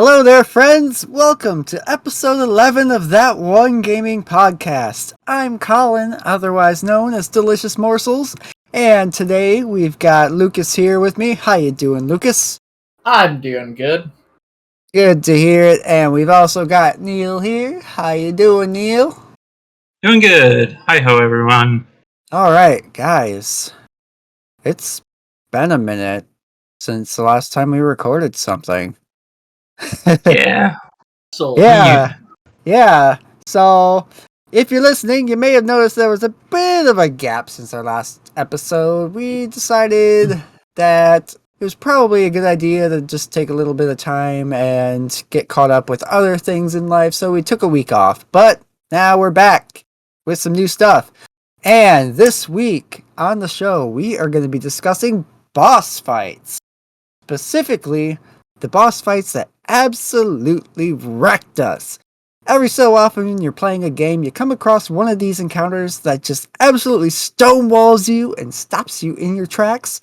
Hello there, friends! Welcome to episode 11 of That One Gaming Podcast. I'm Colin, otherwise known as Delicious Morsels, and today we've got Lucas here with me. How you doing, Lucas? I'm doing good. Good to hear it. And we've also got Neal here. How you doing, Neal? Doing good. Hi-ho, everyone. Alright, guys. It's been a minute since the last time we recorded something. Yeah. So Yeah. So, if you're listening, you may have noticed there was a bit of a gap since our last episode. We decided that it was probably a good idea to just take a little bit of time and get caught up with other things in life, so we took a week off. But now we're back with some new stuff. And this week on the show, we are going to be discussing boss fights. Specifically, the boss fights that absolutely wrecked us. Every so often when you're playing a game, you come across one of these encounters that just absolutely stonewalls you and stops you in your tracks.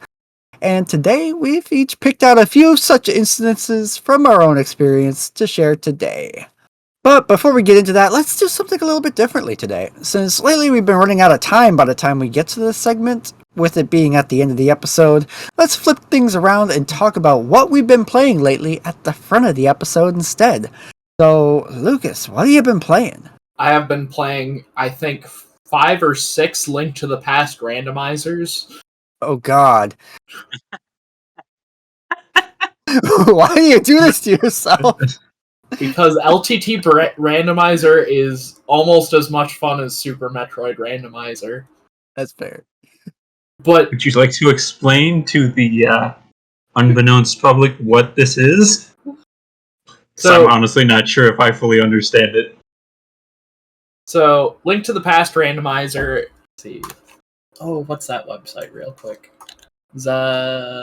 And today, we've each picked out a few such instances from our own experience to share today. But before we get into that, let's do something a little bit differently today. Since lately we've been running out of time by the time we get to this segment, with it being at the end of the episode, let's flip things around and talk about what we've been playing lately at the front of the episode instead. So, Lucas, what have you been playing? I have been playing, I think, 5 or 6 Link to the Past randomizers. Oh god. Why do you do this to yourself? Because LTT randomizer is almost as much fun as Super Metroid randomizer. That's fair. But Would you like to explain to the unbeknownst public what this is? So I'm honestly not sure if I fully understand it. So, Link to the Past randomizer, let's see. Oh, what's that website real quick? It's alttpr.com.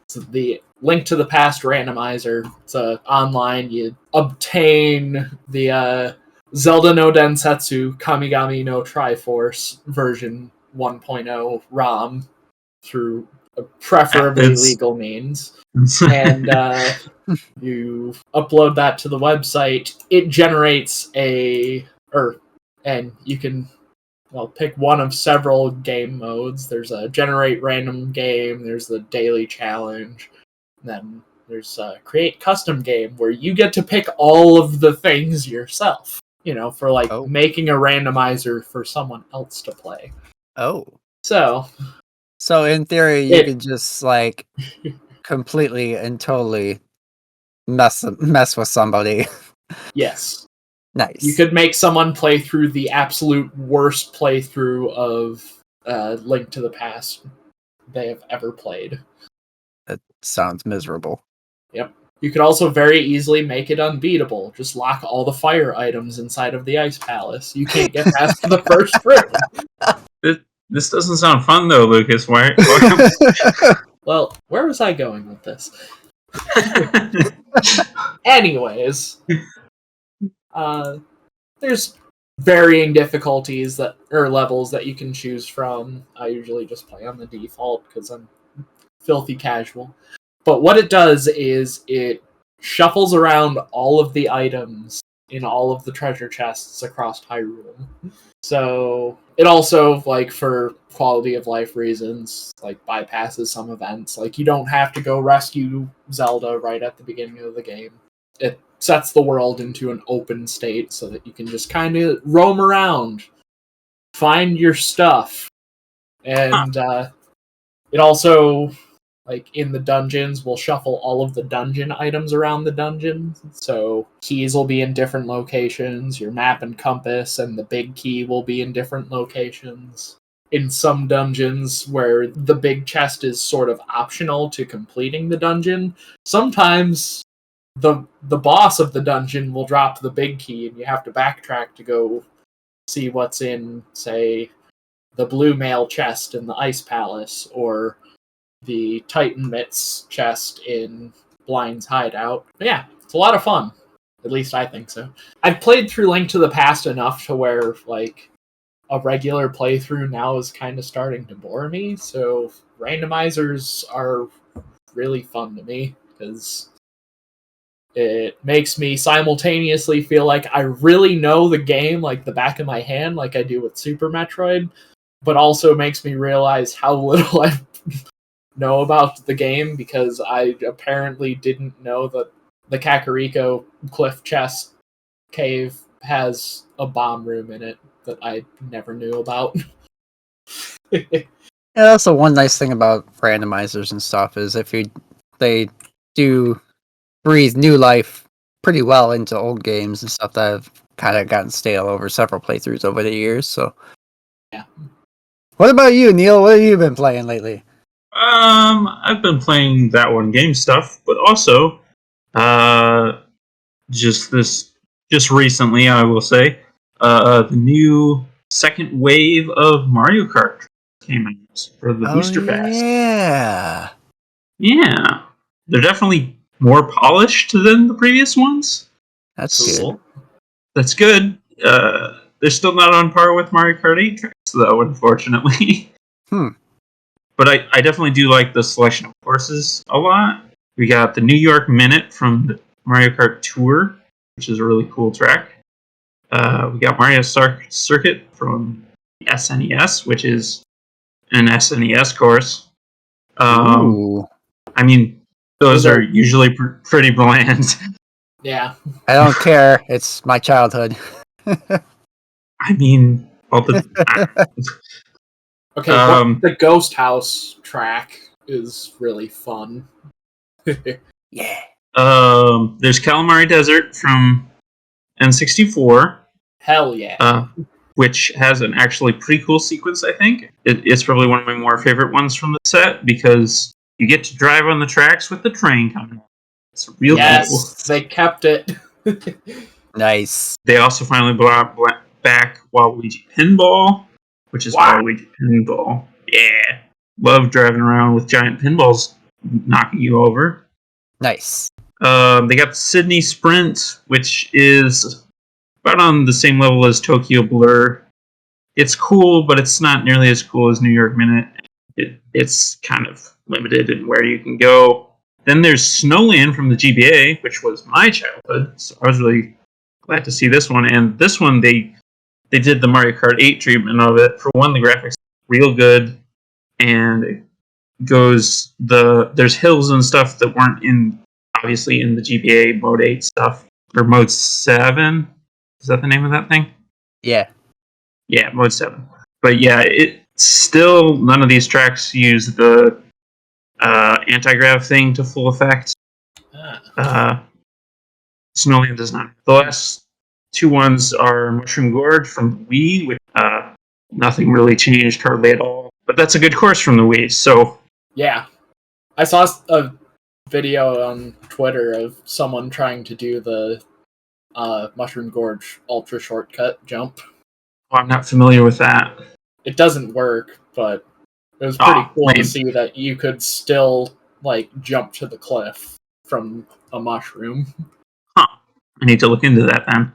It's the Link to the Past randomizer. It's online. You obtain the Zelda no Densetsu Kamigami no Triforce version 1.0 ROM through preferably legal means. And you upload that to the website. It generates and you can pick one of several game modes. There's a generate random game, there's the daily challenge, then there's a create custom game where you get to pick all of the things yourself, for making a randomizer for someone else to play. Oh. So in theory, you could just completely and totally mess with somebody. Yes. Nice. You could make someone play through the absolute worst playthrough of Link to the Past they have ever played. That sounds miserable. Yep. You could also very easily make it unbeatable. Just lock all the fire items inside of the Ice Palace. You can't get past the first room. This doesn't sound fun, though, Lucas. Why? Well, where was I going with this? Anyways, there's varying difficulties levels that you can choose from. I usually just play on the default because I'm filthy casual. But what it does is it shuffles around all of the items in all of the treasure chests across Hyrule. So it also, for quality of life reasons, bypasses some events. You don't have to go rescue Zelda right at the beginning of the game. It sets the world into an open state so that you can just kind of roam around, find your stuff. And it also, in the dungeons, will shuffle all of the dungeon items around the dungeon. So keys will be in different locations, your map and compass, and the big key will be in different locations. In some dungeons where the big chest is sort of optional to completing the dungeon, sometimes the boss of the dungeon will drop the big key and you have to backtrack to go see what's in, say, the blue mail chest in the Ice Palace, or the Titan Mitts chest in Blind's Hideout. But yeah, it's a lot of fun. At least I think so. I've played through Link to the Past enough to where, a regular playthrough now is kind of starting to bore me, so randomizers are really fun to me. because it makes me simultaneously feel like I really know the game like the back of my hand, like I do with Super Metroid, but also makes me realize how little I know about the game because I apparently didn't know that the Kakariko cliff chest cave has a bomb room in it that I never knew about. Yeah, that's the one nice thing about randomizers and stuff is they do breathe new life pretty well into old games and stuff that have kind of gotten stale over several playthroughs over the years. So, Yeah. What about you, Neal? What have you been playing lately? I've been playing that one game stuff, but also, just recently, I will say, the new second wave of Mario Kart came out for the Oh booster pass. yeah, Yeah, they're definitely more polished than the previous ones. that's good. Cool. That's good. They're still not on par with Mario Kart 8 tracks, though, unfortunately. But I definitely do like the selection of courses a lot. We got the New York Minute from the Mario Kart Tour, which is a really cool track. We got Mario Circuit from the SNES, which is an SNES course. Ooh, I mean, those Those are are- usually pretty bland. Yeah. I don't care. It's my childhood. I mean, all the Okay, but the Ghost House track is really fun. Yeah. there's Calamari Desert from N64. Hell yeah. Which has an actually pretty cool sequence, I think. It's probably one of my more favorite ones from the set because you get to drive on the tracks with the train coming. It's real cool. They kept it. Nice. They also finally brought back Waluigi Pinball, which is Waluigi Pinball. Yeah. Love driving around with giant pinballs knocking you over. Nice. They got the Sydney Sprint, which is about on the same level as Tokyo Blur. It's cool, but it's not nearly as cool as New York Minute. It's kind of limited in where you can go. Then there's Snowland from the GBA, which was my childhood, so I was really glad to see this one. And this one, they did the Mario Kart 8 treatment of it. For one, the graphics are real good, and it goes there's hills and stuff that weren't obviously in the GBA Mode 8 stuff or Mode 7. Is that the name of that thing? Yeah. Yeah, Mode 7. But yeah, it still none of these tracks use the anti-grav thing to full effect. Snowland does not. The last two ones are Mushroom Gorge from the Wii, which nothing really changed hardly at all. But that's a good course from the Wii, so... Yeah. I saw a video on Twitter of someone trying to do the Mushroom Gorge ultra shortcut jump. I'm not familiar with that. It doesn't work, but it was pretty cool to see that you could still jump to the cliff from a mushroom. Huh. I need to look into that then.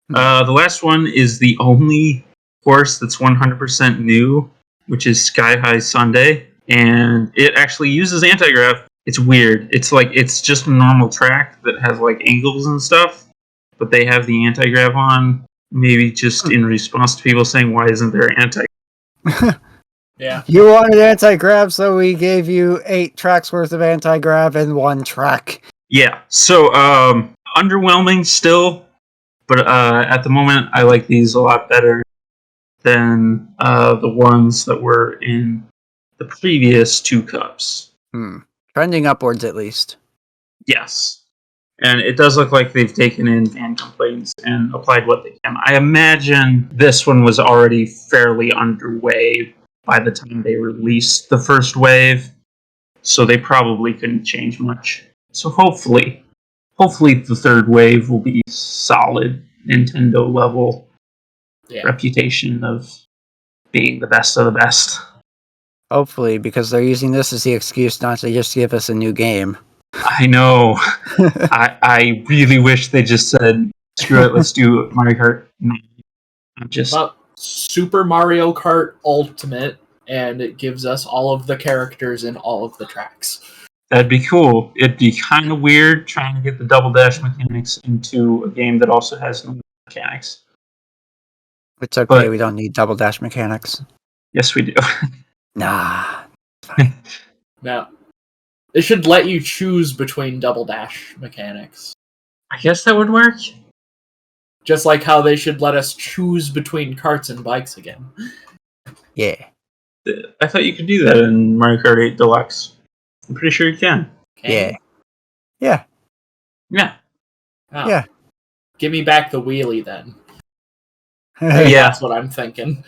The last one is the only course that's 100% new, which is Sky High Sunday, and it actually uses anti-grav. It's weird. It's just a normal track that has angles and stuff, but they have the anti-grav on. Maybe just in response to people saying, why isn't there anti-grav? Yeah. You wanted anti-grav, so we gave you 8 tracks worth of anti-grav and 1 track. Yeah, so underwhelming still, but at the moment I like these a lot better than the ones that were in the previous 2 cups. Trending upwards at least. Yes. And it does look like they've taken in fan complaints and applied what they can. I imagine this one was already fairly underway by the time they released the first wave, so they probably couldn't change much. So hopefully the third wave will be solid Nintendo level reputation of being the best of the best. Hopefully, because they're using this as the excuse not to just give us a new game. I know. I really wish they just said, screw it, let's do Mario Kart 9. About Super Mario Kart Ultimate, and it gives us all of the characters in all of the tracks. That'd be cool. It'd be kind of weird trying to get the double dash mechanics into a game that also has no mechanics. It's okay. But- we don't need double dash mechanics. Yes, we do. Nah. Now, they should let you choose between double dash mechanics. I guess that would work. Just like how they should let us choose between carts and bikes again. Yeah. I thought you could do that in Mario Kart 8 Deluxe. I'm pretty sure you can. Can you? Yeah. Yeah. Oh. Yeah. Give me back the wheelie then. Yeah. That's what I'm thinking.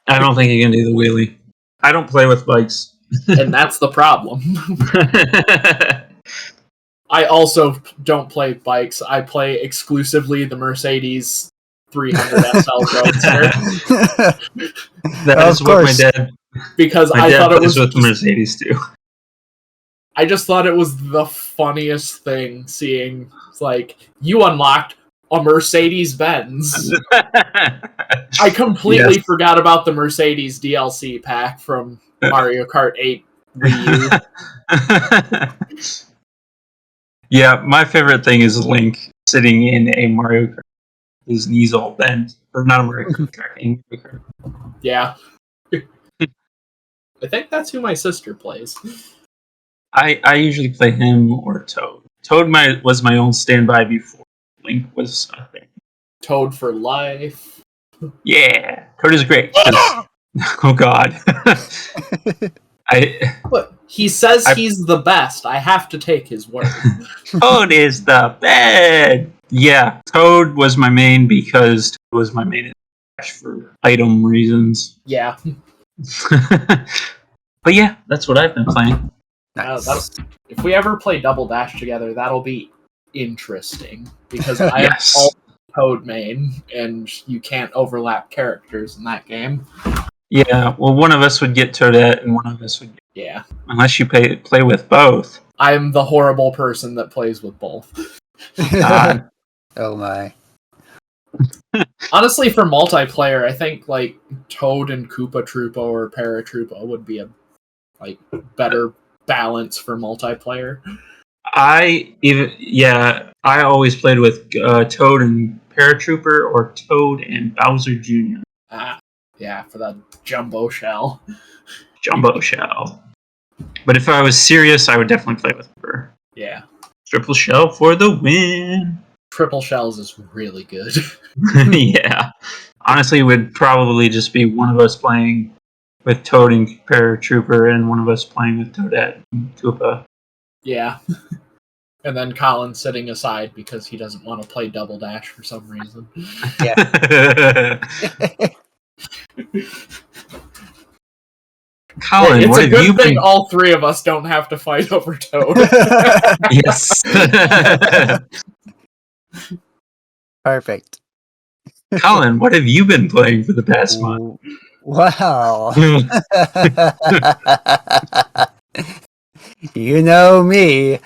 I don't think you can do the wheelie. I don't play with bikes. And that's the problem. I also don't play bikes. I play exclusively the Mercedes 300 SL Roadster. That is what my dad. Because My I dad thought it plays was with the Mercedes too. I just thought it was the funniest thing seeing, it's like, you unlocked a Mercedes Benz. I completely forgot about the Mercedes DLC pack from Mario Kart 8 Wii U. Yeah, my favorite thing is Link sitting in a Mario Kart. His knees all bent. Or not a Mario Kart track, a Mario Kart. Yeah. I think that's who my sister plays. I usually play him or Toad. Toad was my own standby before Link was a thing. Toad for life. Yeah, Toad is great. Oh God. But he says he's the best. I have to take his word. Toad is the best. Yeah, Toad was my main because Toad was my main for item reasons. Yeah. But yeah, that's what I've been playing. Nice. If we ever play Double Dash together, that'll be interesting. Because I Yes. am all Toad main, and you can't overlap characters in that game. Yeah, well, one of us would get Toadette, and one of us would get... Yeah. Unless you play with both. I'm the horrible person that plays with both. Oh my. Honestly, for multiplayer, I think like Toad and Koopa Troopa or Paratroopa would be a better balance for multiplayer. I always played with Toad and Paratrooper or Toad and Bowser Jr. Yeah, for that jumbo shell. Jumbo Shell. But if I was serious, I would definitely play with her. Yeah. Triple Shell for the win. Triple shells is really good. Yeah. Honestly, it would probably just be one of us playing with Toad and Paratrooper and one of us playing with Toadette and Koopa. Yeah. And then Colin sitting aside because he doesn't want to play Double Dash for some reason. Yeah. Colin, it's what a have good you thing been... all three of us don't have to fight over Toad. Yes. Perfect. Colin, what have you been playing for the past month? Wow. You know me.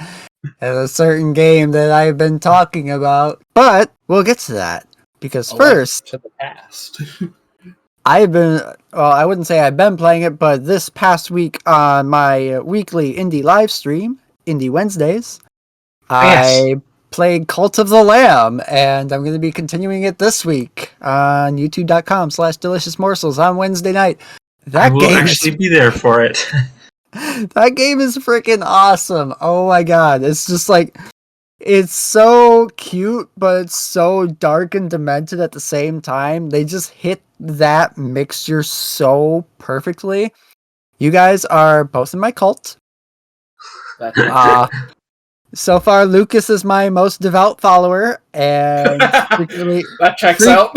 There's a certain game that I've been talking about. But we'll get to that. Because first, to the past. I wouldn't say I've been playing it, but this past week on my weekly indie live stream, Indie Wednesdays, I played Cult of the Lamb, and I'm going to be continuing it this week on youtube.com/delicious morsels on Wednesday night. I will actually be there for it. That game is freaking awesome. Oh my god. It's just like, it's so cute, but it's so dark and demented at the same time. They just hit that mixture so perfectly. You guys are both in my cult. So far, Lucas is my most devout follower, and that checks out.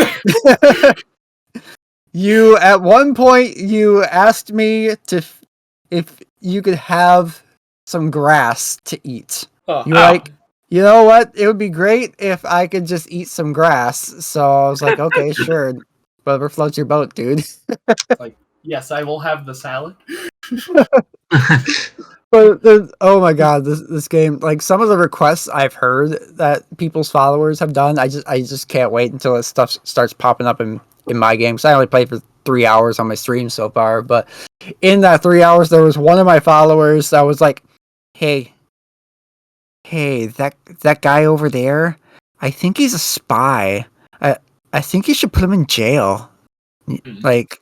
You, at one point, you asked me if you could have some grass to eat. You're like, you know what? It would be great if I could just eat some grass. So I was like, okay, sure. Whatever floats your boat, dude. Like, yes, I will have the salad. But oh my god, this game, like some of the requests I've heard that people's followers have done, I just can't wait until this stuff starts popping up in my game. Because I only played for 3 hours on my stream so far, but in that 3 hours, there was one of my followers that was like, "Hey, hey, that guy over there, I think he's a spy. I think you should put him in jail. Like,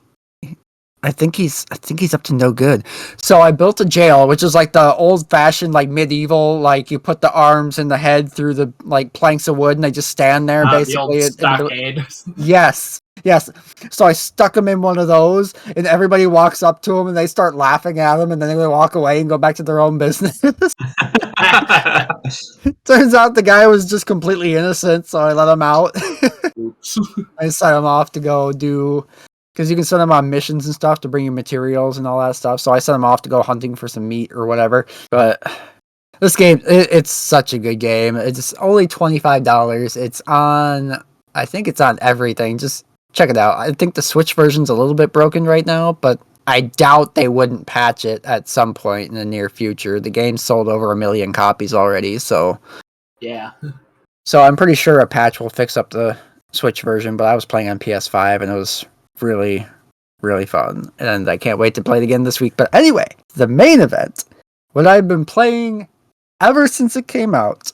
I think he's up to no good. So I built a jail, which is like the old fashioned, like medieval, like you put the arms and the head through the like planks of wood and they just stand there The old basically. stockade. Yes. So I stuck him in one of those and everybody walks up to him and they start laughing at him and then they walk away and go back to their own business. Turns out the guy was just completely innocent, so I let him out. Oops. I sent him off to go do, because you can send him on missions and stuff to bring you materials and all that stuff. So I sent him off to go hunting for some meat or whatever. But this game, it's such a good game. It's only $25. It's on, I think it's on everything. Just check it out. I think the Switch version's a little bit broken right now, but I doubt they wouldn't patch it at some point in the near future. The game sold over 1 million copies already, so Yeah. so I'm pretty sure a patch will fix up the Switch version, but I was playing on PS5 and it was really, really fun. And I can't wait to play it again this week. But anyway, the main event, what I've been playing ever since it came out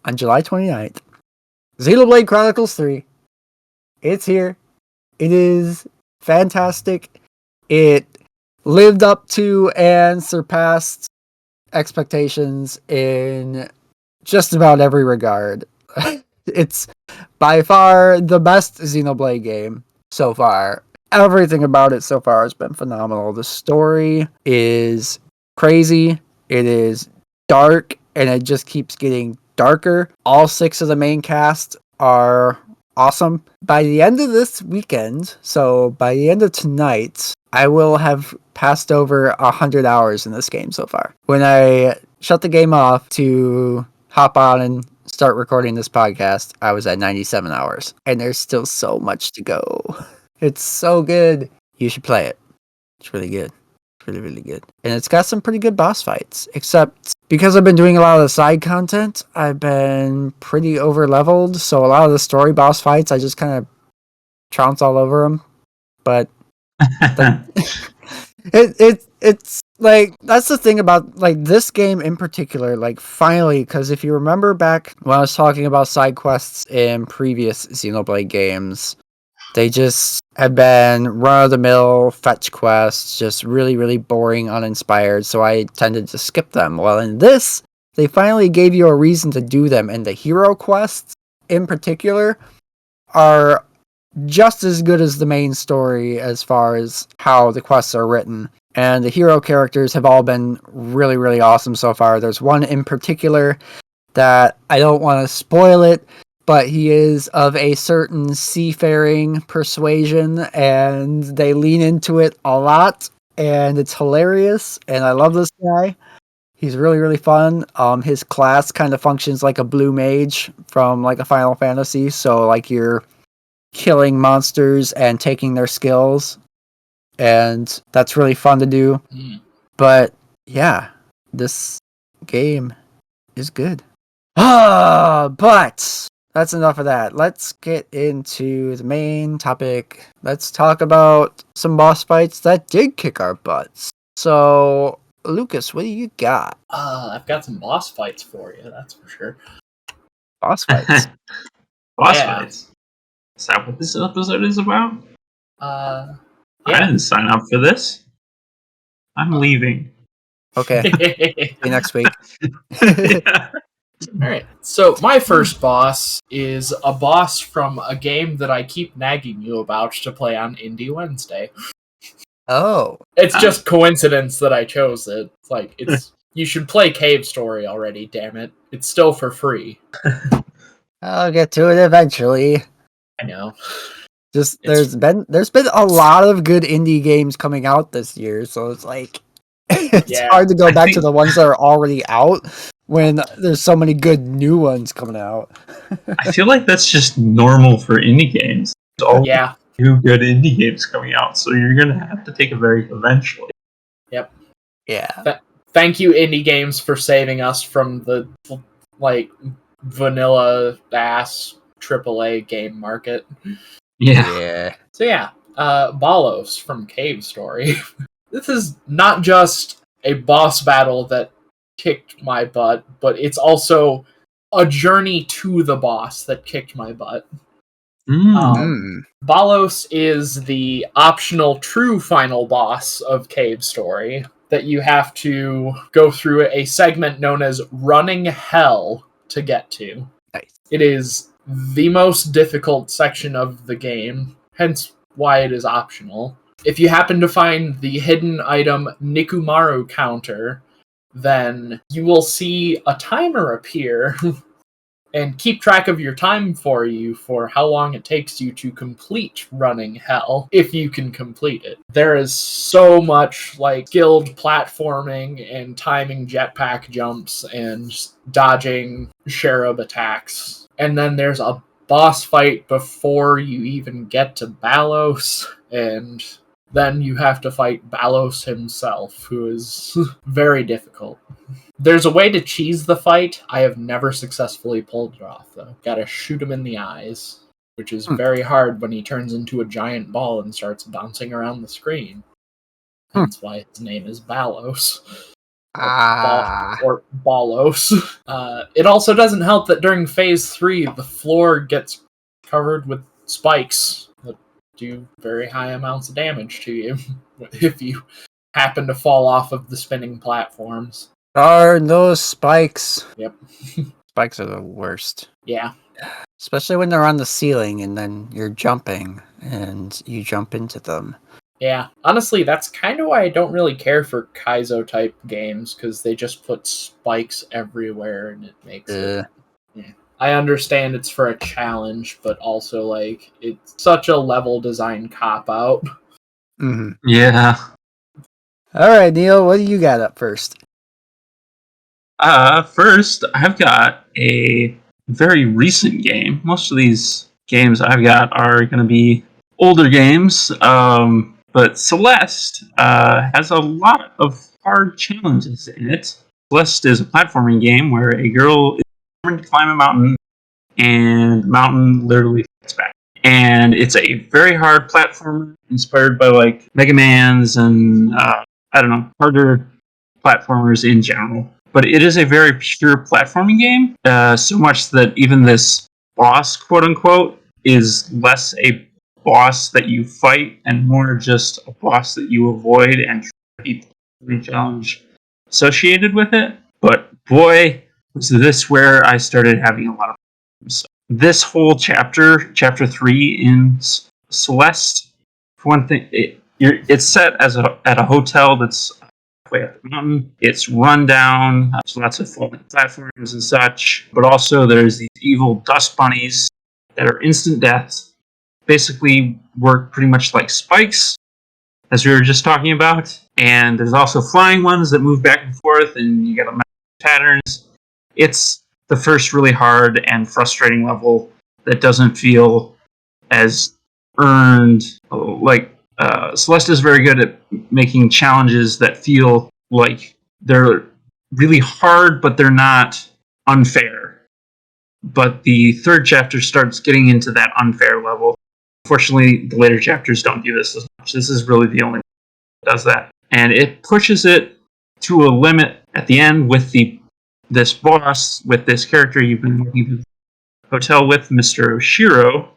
on July 29th, Xenoblade Chronicles 3. It's here. It is fantastic. It lived up to and surpassed expectations in just about every regard. It's by far the best Xenoblade game so far. Everything about it so far has been phenomenal. The story is crazy. It is dark, and it just keeps getting darker. All 6 of the main cast are awesome. By the end of this weekend, so by the end of tonight, I will have passed over 100 hours in this game so far. When I shut the game off to hop on and start recording this podcast, I was at 97 hours. And there's still so much to go. It's so good. You should play it. It's really good. It's really, really good. And it's got some pretty good boss fights. Except because I've been doing a lot of the side content, I've been pretty over leveled. So a lot of the story boss fights, I just kind of trounce all over them. But it's like, that's the thing about like this game in particular, like finally, because if you remember back when I was talking about side quests in previous Xenoblade games, they just have been run-of-the-mill fetch quests, just really, really boring, uninspired, so I tended to skip them. Well, in this, they finally gave you a reason to do them, and the hero quests in particular are just as good as the main story as far as how the quests are written. And the hero characters have all been really, really awesome so far. There's one in particular that I don't want to spoil it, but he is of a certain seafaring persuasion, and they lean into it a lot, and it's hilarious, and I love this guy. He's really, really fun. His class kind of functions like a blue mage from like a Final Fantasy, so like you're killing monsters and taking their skills, and that's really fun to do. But yeah, this game is good. But that's enough of that. Let's get into the main topic. Let's talk about some boss fights that did kick our butts. So, Lucas, what do you got? I've got some boss fights for you, that's for sure. Boss fights. Boss fights. Is that what this episode is about? Yeah. I didn't sign up for this. I'm leaving. Okay. See you next week. Yeah. Alright, so my first boss is a boss from a game that I keep nagging you about to play on Indie Wednesday. Oh. It's just coincidence that I chose it. It's like, you should play Cave Story already, damn it. It's still for free. I'll get to it eventually. I know. Just there's been a lot of good indie games coming out this year, so it's like it's hard to go back to the ones that are already out when there's so many good new ones coming out. I feel like that's just normal for indie games. There's always new good indie games coming out, so you're gonna have to take a break eventually. Yep. Yeah. Thank you, indie games, for saving us from the like vanilla ass AAA game market. Yeah. So yeah, Balos from Cave Story. This is not just a boss battle that kicked my butt, but it's also a journey to the boss that kicked my butt. Balos is the optional true final boss of Cave Story that you have to go through a segment known as Running Hell to get to. Nice. It is the most difficult section of the game, hence why it is optional. If you happen to find the hidden item Nikumaru counter, then you will see a timer appear and keep track of your time for you for how long it takes you to complete Running Hell, if you can complete it. There is so much like skilled platforming and timing jetpack jumps and dodging cherub attacks. And then there's a boss fight before you even get to Balos, and then you have to fight Balos himself, who is very difficult. There's a way to cheese the fight. I have never successfully pulled it off, though. Gotta shoot him in the eyes, which is very hard when he turns into a giant ball and starts bouncing around the screen. That's why his name is Balos. Or Balos. It also doesn't help that during Phase 3, the floor gets covered with spikes that do very high amounts of damage to you if you happen to fall off of the spinning platforms. Are those spikes? Yep. Spikes are the worst. Yeah. Especially when they're on the ceiling and then you're jumping and you jump into them. Yeah. Honestly, that's kind of why I don't really care for Kaizo type games, because they just put spikes everywhere and it makes it. Yeah. I understand it's for a challenge, but also like it's such a level design cop out. Mm-hmm. Yeah. All right, Neal, what do you got up first? First, I've got a very recent game. Most of these games I've got are going to be older games, but Celeste has a lot of hard challenges in it. Celeste is a platforming game where a girl is determined to climb a mountain, and the mountain literally fights back. And it's a very hard platformer inspired by like Mega Man's and harder platformers in general. But it is a very pure platforming game, so much that even this boss, quote unquote, is less a boss that you fight and more just a boss that you avoid and try to beat the challenge associated with it. But boy, was this where I started having a lot of problems. This whole chapter 3 in Celeste, for one thing, it's set at a hotel that's way up the mountain. It's run down. There's lots of falling platforms and such. But also there's these evil dust bunnies that are instant death. Basically work pretty much like spikes, as we were just talking about. And there's also flying ones that move back and forth, and you get patterns. It's the first really hard and frustrating level that doesn't feel as earned. Celeste is very good at making challenges that feel like they're really hard, but they're not unfair. But the third chapter starts getting into that unfair level. Unfortunately, the later chapters don't do this as much. This is really the only one that does that. And it pushes it to a limit at the end with this boss, with this character you've been working in the hotel with, Mr. Oshiro.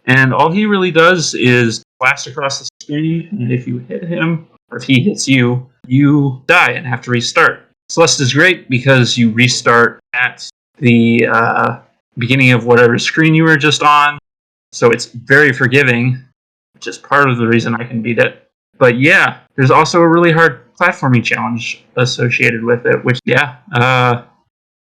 And all he really does is blast across the screen, and if you hit him, or if he hits you, you die and have to restart. Celeste is great because you restart at the beginning of whatever screen you were just on, so it's very forgiving, which is part of the reason I can beat it. But yeah, there's also a really hard platforming challenge associated with it, which,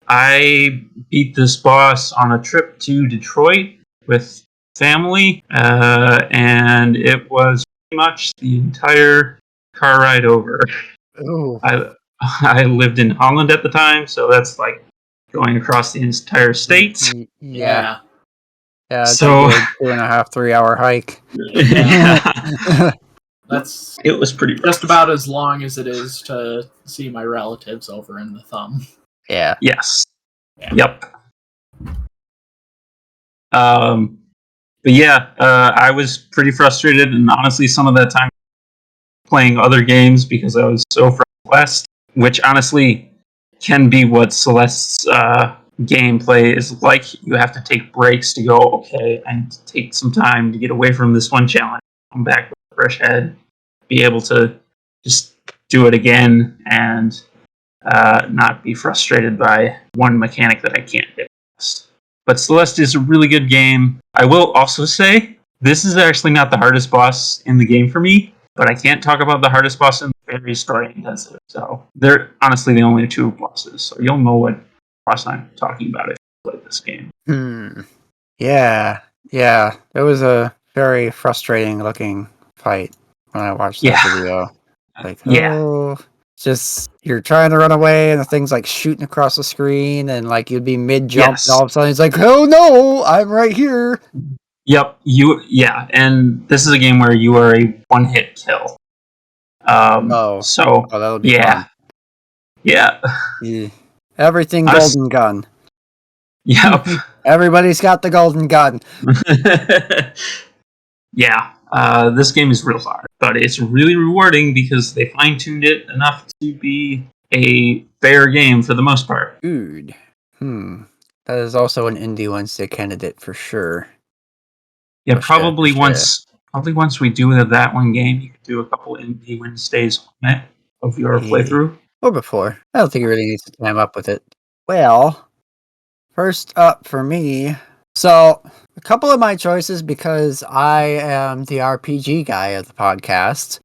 I beat this boss on a trip to Detroit with family, and it was pretty much the entire car ride over. Ooh. I lived in Holland at the time, so that's like going across the entire state. Yeah, it's so a good 2.5, 3 hour hike. Yeah. It was pretty rough. Just about as long as it is to see my relatives over in the thumb. Yeah. Yes. Yeah. Yep. But yeah, I was pretty frustrated, and honestly, some of that time playing other games because I was so frustrated. Which honestly, can be what Celeste's gameplay is like. You have to take breaks to go, okay, I need to take some time to get away from this one challenge, come back with a fresh head, be able to just do it again, and not be frustrated by one mechanic that I can't get past. But Celeste is a really good game. I will also say, this is actually not the hardest boss in the game for me, but I can't talk about the hardest boss in the very story intensive. So they're honestly the only two bosses. So you'll know what boss I'm talking about if you play this game. Yeah. It was a very frustrating looking fight when I watched that video. Like, just you're trying to run away and the thing's like shooting across the screen and like you'd be mid jump and all of a sudden it's like, oh no, I'm right here. Yep, and this is a game where you are a one-hit kill. That'll be fun. Yeah. Everything golden gun. Yep. Everybody's got the golden gun. This game is real hard, but it's really rewarding because they fine-tuned it enough to be a fair game for the most part. Dude. That is also an Indie Wednesday candidate for sure. Yeah, probably once we do that one game, you could do a couple Indie Wednesdays on it of your playthrough. Or before. I don't think you really need to time up with it. Well, first up for me, so a couple of my choices because I am the RPG guy of the podcast.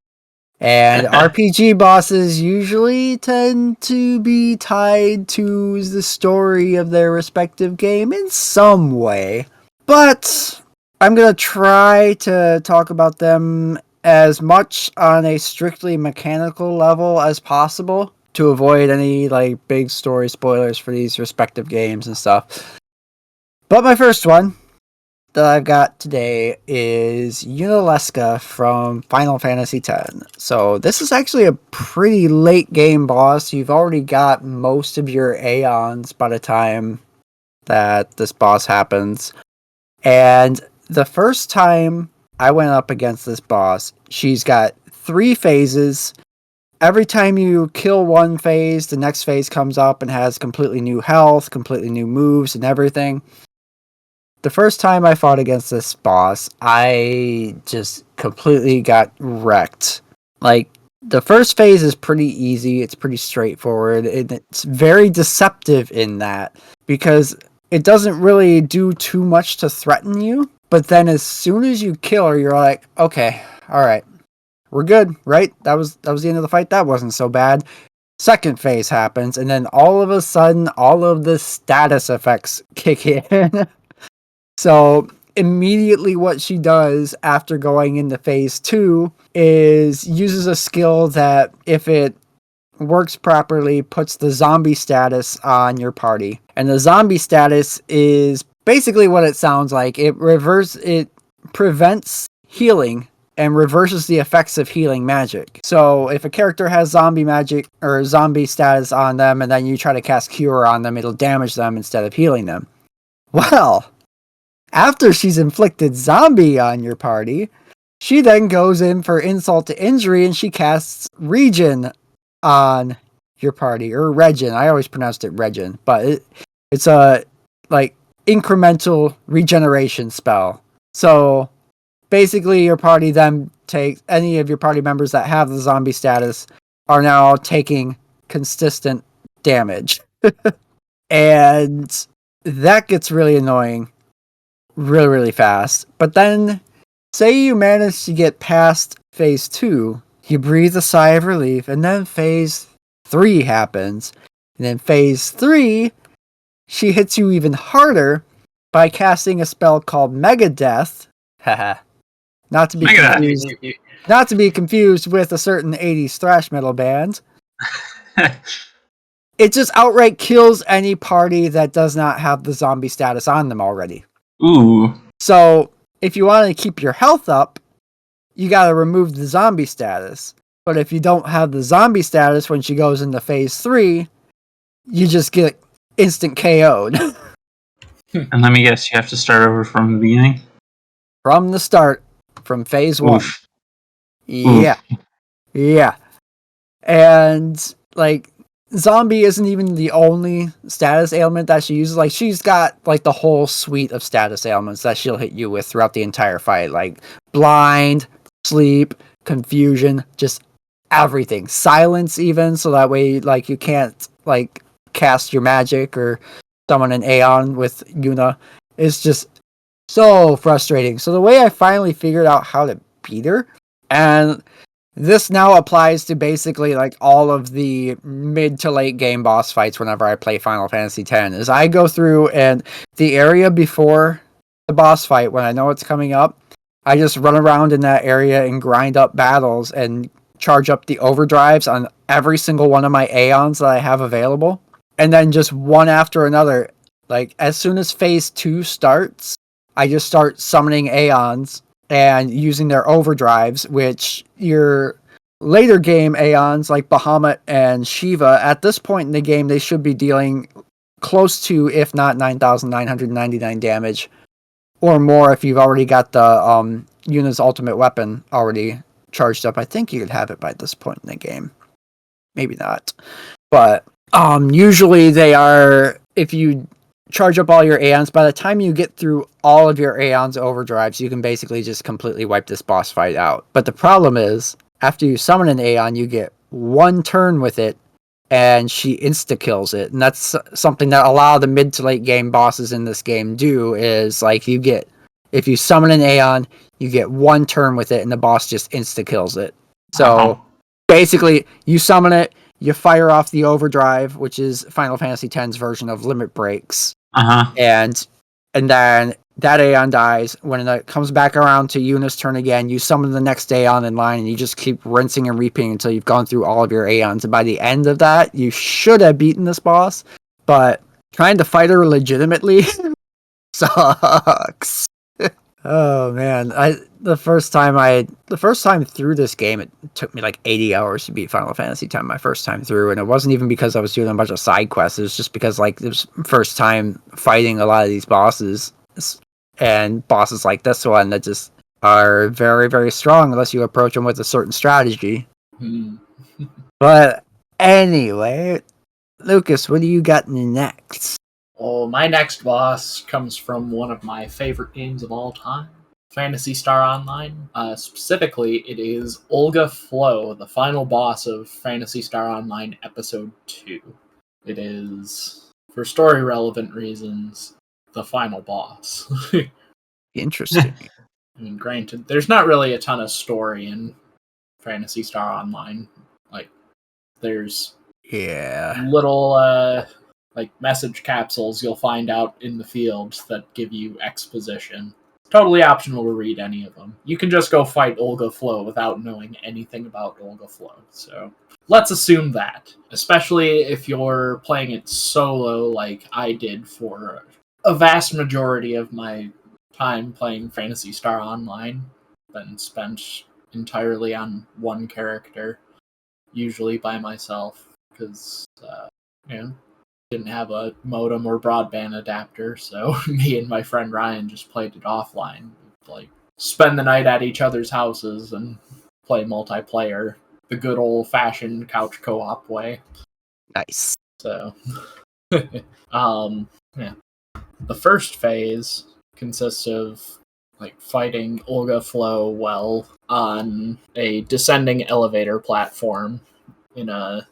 And RPG bosses usually tend to be tied to the story of their respective game in some way. But I'm going to try to talk about them as much on a strictly mechanical level as possible to avoid any like big story spoilers for these respective games and stuff. But my first one that I've got today is Unalesca from Final Fantasy X. So this is actually a pretty late game boss. You've already got most of your Aeons by the time that this boss happens. And the first time I went up against this boss, she's got 3 phases. Every time you kill one phase, the next phase comes up and has completely new health, completely new moves and everything. The first time I fought against this boss, I just completely got wrecked. Like, the first phase is pretty easy, it's pretty straightforward, and it's very deceptive in that, because it doesn't really do too much to threaten you, but then as soon as you kill her, you're like, okay, alright, we're good, right? That was the end of the fight, that wasn't so bad. Second phase happens, and then all of a sudden, all of the status effects kick in. So immediately what she does after going into phase 2 is uses a skill that, if it works properly, puts the zombie status on your party. And the zombie status is basically what it sounds like. It prevents healing and reverses the effects of healing magic. So if a character has zombie magic or zombie status on them and then you try to cast cure on them, it'll damage them instead of healing them. Well, after she's inflicted zombie on your party, she then goes in for insult to injury and she casts regen on your party, or regen. I always pronounced it regen, but it's a like incremental regeneration spell. So basically your party then takes, any of your party members that have the zombie status are now taking consistent damage. And that gets really annoying really, really fast. But then, say you manage to get past phase 2, you breathe a sigh of relief, and then phase 3 happens. And then phase 3, she hits you even harder by casting a spell called Mega Death. Haha. Not to be confused with a certain 80s thrash metal band. It just outright kills any party that does not have the zombie status on them already. Ooh. So, if you want to keep your health up, you gotta remove the zombie status. But if you don't have the zombie status when she goes into phase 3, you just get instant KO'd. And let me guess, you have to start over from the beginning? From the start, from phase 1. Oof. Yeah. Oof. Yeah. And, like, zombie isn't even the only status ailment that she uses. Like, she's got like the whole suite of status ailments that she'll hit you with throughout the entire fight. Like blind, sleep, confusion, just everything. Silence even, so that way like you can't like cast your magic or summon an Aeon with Yuna. It's just so frustrating. So the way I finally figured out how to beat her, and this now applies to basically like all of the mid to late game boss fights whenever I play Final Fantasy X, is I go through and the area before the boss fight, when I know it's coming up, I just run around in that area and grind up battles and charge up the overdrives on every single one of my Aeons that I have available. And then just one after another, like as soon as phase 2 starts, I just start summoning Aeons and using their overdrives, which your later game Aeons like Bahamut and Shiva, at this point in the game, they should be dealing close to, if not 9,999 damage or more if you've already got the Yuna's ultimate weapon already charged up. I think you could have it by this point in the game. Maybe not. But usually they are, if you charge up all your Aeons, by the time you get through all of your Aeons overdrives, you can basically just completely wipe this boss fight out. But the problem is, after you summon an Aeon, you get one turn with it, and she insta-kills it. And that's something that a lot of the mid to late game bosses in this game do, is like if you summon an Aeon, you get one turn with it, and the boss just insta-kills it. So basically, you summon it, you fire off the overdrive, which is Final Fantasy X's version of limit breaks. And then that Aeon dies. When it comes back around to Yuna's turn again, you summon the next Aeon in line, and you just keep rinsing and repeating until you've gone through all of your Aeons. And by the end of that, you should have beaten this boss. But trying to fight her legitimately sucks. Oh man, the first time through this game, it took me like 80 hours to beat Final Fantasy X my first time through, and it wasn't even because I was doing a bunch of side quests. It was just because like it was first time fighting a lot of these bosses, and bosses like this one that just are very, very strong unless you approach them with a certain strategy. But anyway, Lucas, what do you got next? Oh, my next boss comes from one of my favorite games of all time, Phantasy Star Online. Specifically, it is Olga Flo, the final boss of Phantasy Star Online Episode 2. It is, for story-relevant reasons, the final boss. Interesting. I mean, granted, there's not really a ton of story in Phantasy Star Online. Like, there's little like message capsules you'll find out in the field that give you exposition. Totally optional to read any of them. You can just go fight Olga Flo without knowing anything about Olga Flo. So let's assume that, especially if you're playing it solo like I did for a vast majority of my time playing Phantasy Star Online, then spent entirely on one character, usually by myself, because didn't have a modem or broadband adapter, so me and my friend Ryan just played it offline. Like, spend the night at each other's houses and play multiplayer the good old-fashioned couch co-op way. Nice. So, yeah. The first phase consists of like fighting Olga Flo on a descending elevator platform in a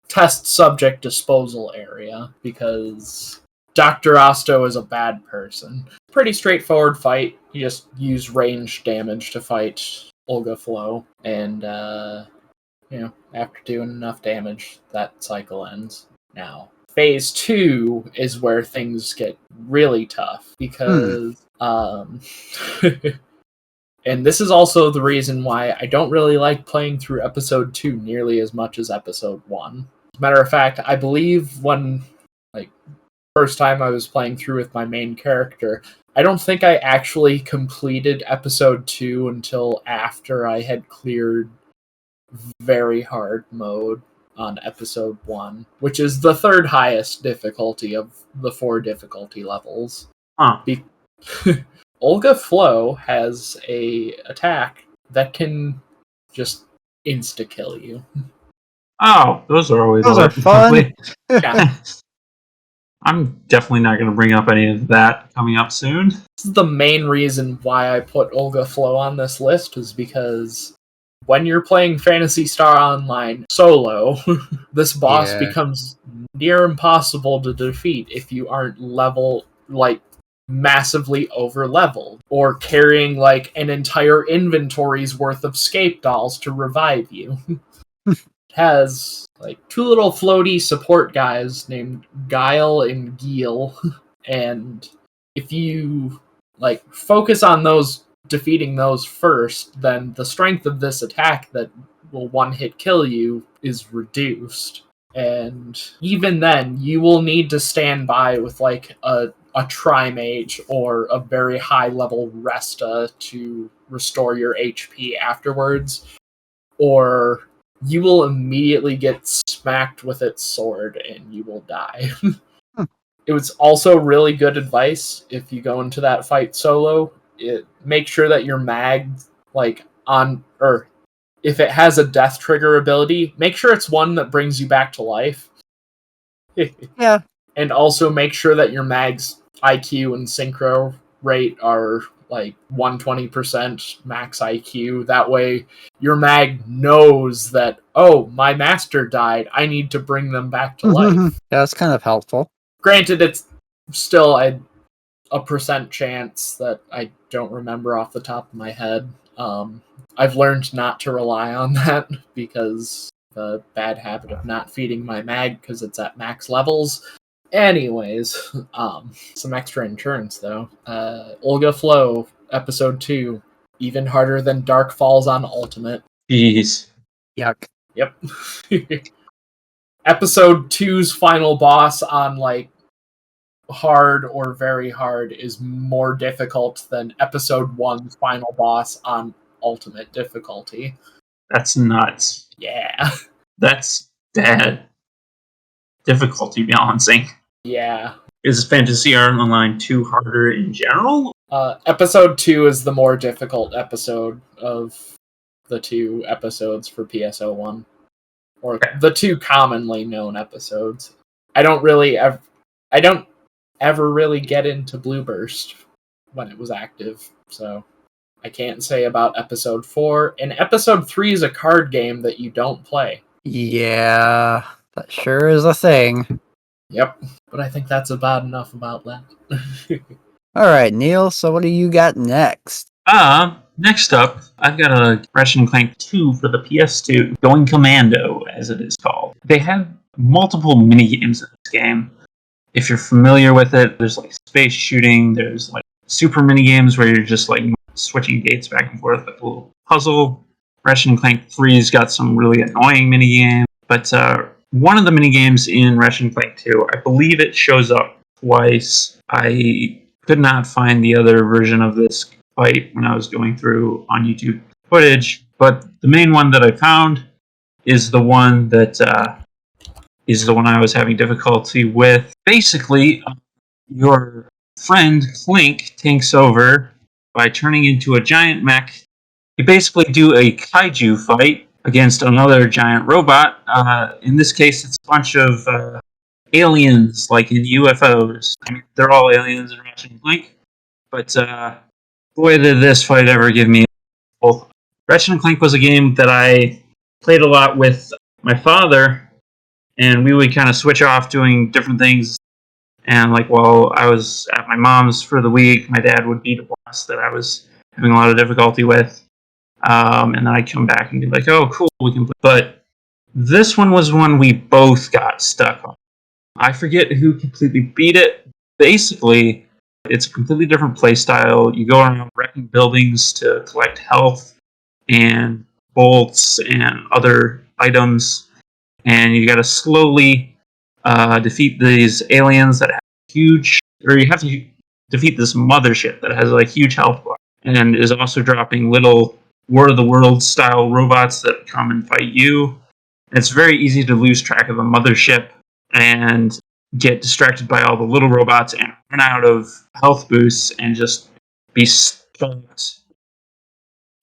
test subject disposal area, because Dr. Osto is a bad person. Pretty straightforward fight. You just use range damage to fight Olga Flo, and after doing enough damage, that cycle ends. Now, phase 2 is where things get really tough, because and this is also the reason why I don't really like playing through episode 2 nearly as much as episode 1. As a matter of fact, I believe when, first time I was playing through with my main character, I don't think I actually completed episode 2 until after I had cleared very hard mode on episode 1, which is the third highest difficulty of the 4 difficulty levels. Olga Flo has a attack that can just insta-kill you. Oh, those are always Those are fun. Yeah. I'm definitely not going to bring up any of that coming up soon. This is the main reason why I put Olga Flow on this list, is because when you're playing Phantasy Star Online solo, this boss becomes near impossible to defeat if you aren't massively over leveled or carrying an entire inventory's worth of scape dolls to revive you. It has two little floaty support guys named Guile and Geel, and if you focus on defeating those first, then the strength of this attack that will one hit kill you is reduced. And even then, you will need to stand by with a Tri-Mage or a very high level Resta to restore your HP afterwards, or you will immediately get smacked with its sword and you will die. It was also really good advice if you go into that fight solo. Make sure that your mag, if it has a death trigger ability, make sure it's one that brings you back to life. Yeah. And also make sure that your mag's IQ and synchro rate are 120% max IQ. That way your mag knows that, oh, my master died, I need to bring them back to life. Yeah, that's kind of helpful. Granted, it's still a percent chance that I don't remember off the top of my head. I've learned not to rely on that because the bad habit of not feeding my mag because it's at max levels. Anyways, some extra insurance though. Olga Flow, episode 2, even harder than Dark Falls on Ultimate. Jeez. Yuck. Yep. Episode 2's final boss on hard or very hard is more difficult than episode 1's final boss on ultimate difficulty. That's nuts. Yeah. That's bad difficulty balancing. Yeah. Is Fantasy Online 2 harder in general? Episode 2 is the more difficult episode of the 2 episodes for PSO1. Or the 2 commonly known episodes. I don't ever really get into Blueburst when it was active, so I can't say about episode 4. And episode 3 is a card game that you don't play. Yeah, that sure is a thing. Yep, but I think that's about enough about that. Alright, Neal, so what do you got next? Next up, I've got a Ratchet & Clank 2 for the PS2, Going Commando, as it is called. They have multiple mini-games in this game. If you're familiar with it, there's space shooting, there's super mini-games where you're just switching gates back and forth like a little puzzle. Ratchet & Clank 3's got some really annoying mini-games, but one of the mini-games in Ratchet & Clank 2, I believe it shows up twice. I could not find the other version of this fight when I was going through on YouTube footage, but the main one that I found is the one that I was having difficulty with. Basically, your friend Clink takes over by turning into a giant mech. You basically do a kaiju fight against another giant robot. In this case, it's a bunch of aliens, like in UFOs. I mean, they're all aliens in Ratchet and Clank, but boy, did this fight ever give me both. Ratchet and Clank was a game that I played a lot with my father, and we would kind of switch off doing different things. And while I was at my mom's for the week, my dad would beat a boss that I was having a lot of difficulty with. And then I'd come back and be like, oh, cool, we can play. But this one was one we both got stuck on. I forget who completely beat it. Basically, it's a completely different play style. You go around wrecking buildings to collect health and bolts and other items. And you got to slowly defeat these aliens that have huge... Or you have to defeat this mothership that has huge health bar. And is also dropping little War of the Worlds style robots that come and fight you. And it's very easy to lose track of the mothership and get distracted by all the little robots and run out of health boosts and just be stuck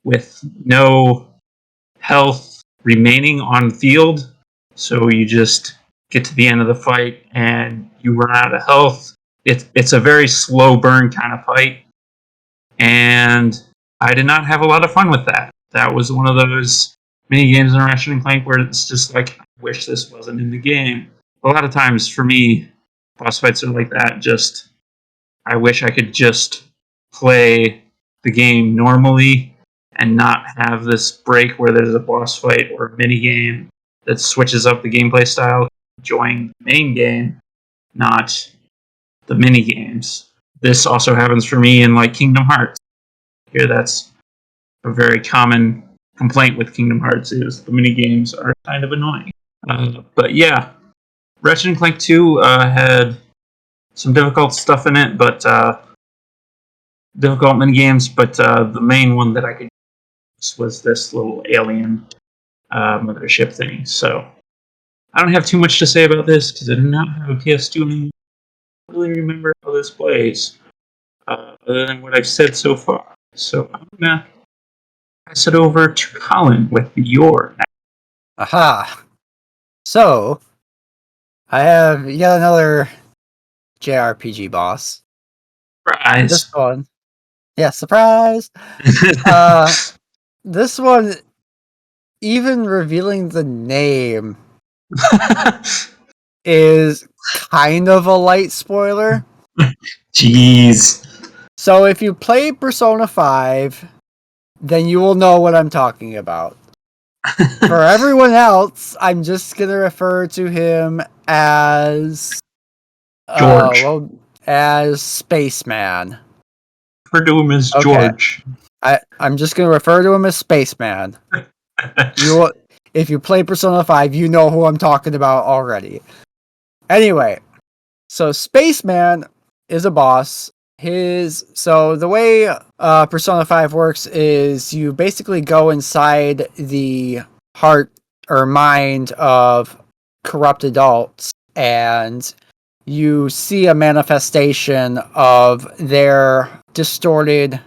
with no health remaining on field So you just get to the end of the fight and you run out of health. It's a very slow burn kind of fight, and I did not have a lot of fun with that. That was one of those mini games in Ratchet and Clank where it's just like, I wish this wasn't in the game. A lot of times for me, boss fights are like that. Just I wish I could just play the game normally and not have this break where there's a boss fight or a mini game that switches up the gameplay style, enjoying the main game, not the mini games. This also happens for me in like Kingdom Hearts. Here, that's a very common complaint with Kingdom Hearts is the mini games are kind of annoying. But yeah, Ratchet and Clank 2 had some difficult stuff in it, but difficult mini games. But the main one that I could use was this little alien mothership thing. So I don't have too much to say about this because I do not have a PS2 anymore. I don't really remember how this plays, other than what I've said so far. So I'm gonna pass it over to Colin with your. Aha! So, I have yet another JRPG boss. Surprise! This one. Yeah, surprise! This one, even revealing the name, is kind of a light spoiler. Jeez. So if you play Persona 5, then you will know what I'm talking about. For everyone else, I'm just going to refer to him as George. as Spaceman. Refer to him as Okay. George. I'm just going to refer to him as Spaceman. If you play Persona 5, you know who I'm talking about already. Anyway, so Spaceman is a boss. So the way Persona 5 works is you basically go inside the heart or mind of corrupt adults and you see a manifestation of their distorted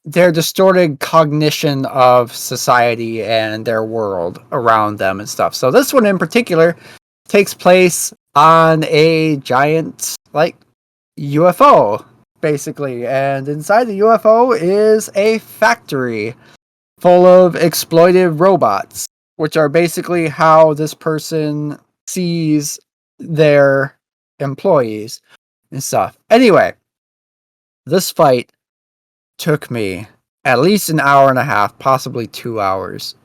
their distorted cognition of society and their world around them and stuff. So this one in particular takes place on a giant UFO, basically, and inside the UFO is a factory full of exploited robots, which are basically how this person sees their employees and stuff. Anyway, this fight took me at least an hour and a half, possibly 2 hours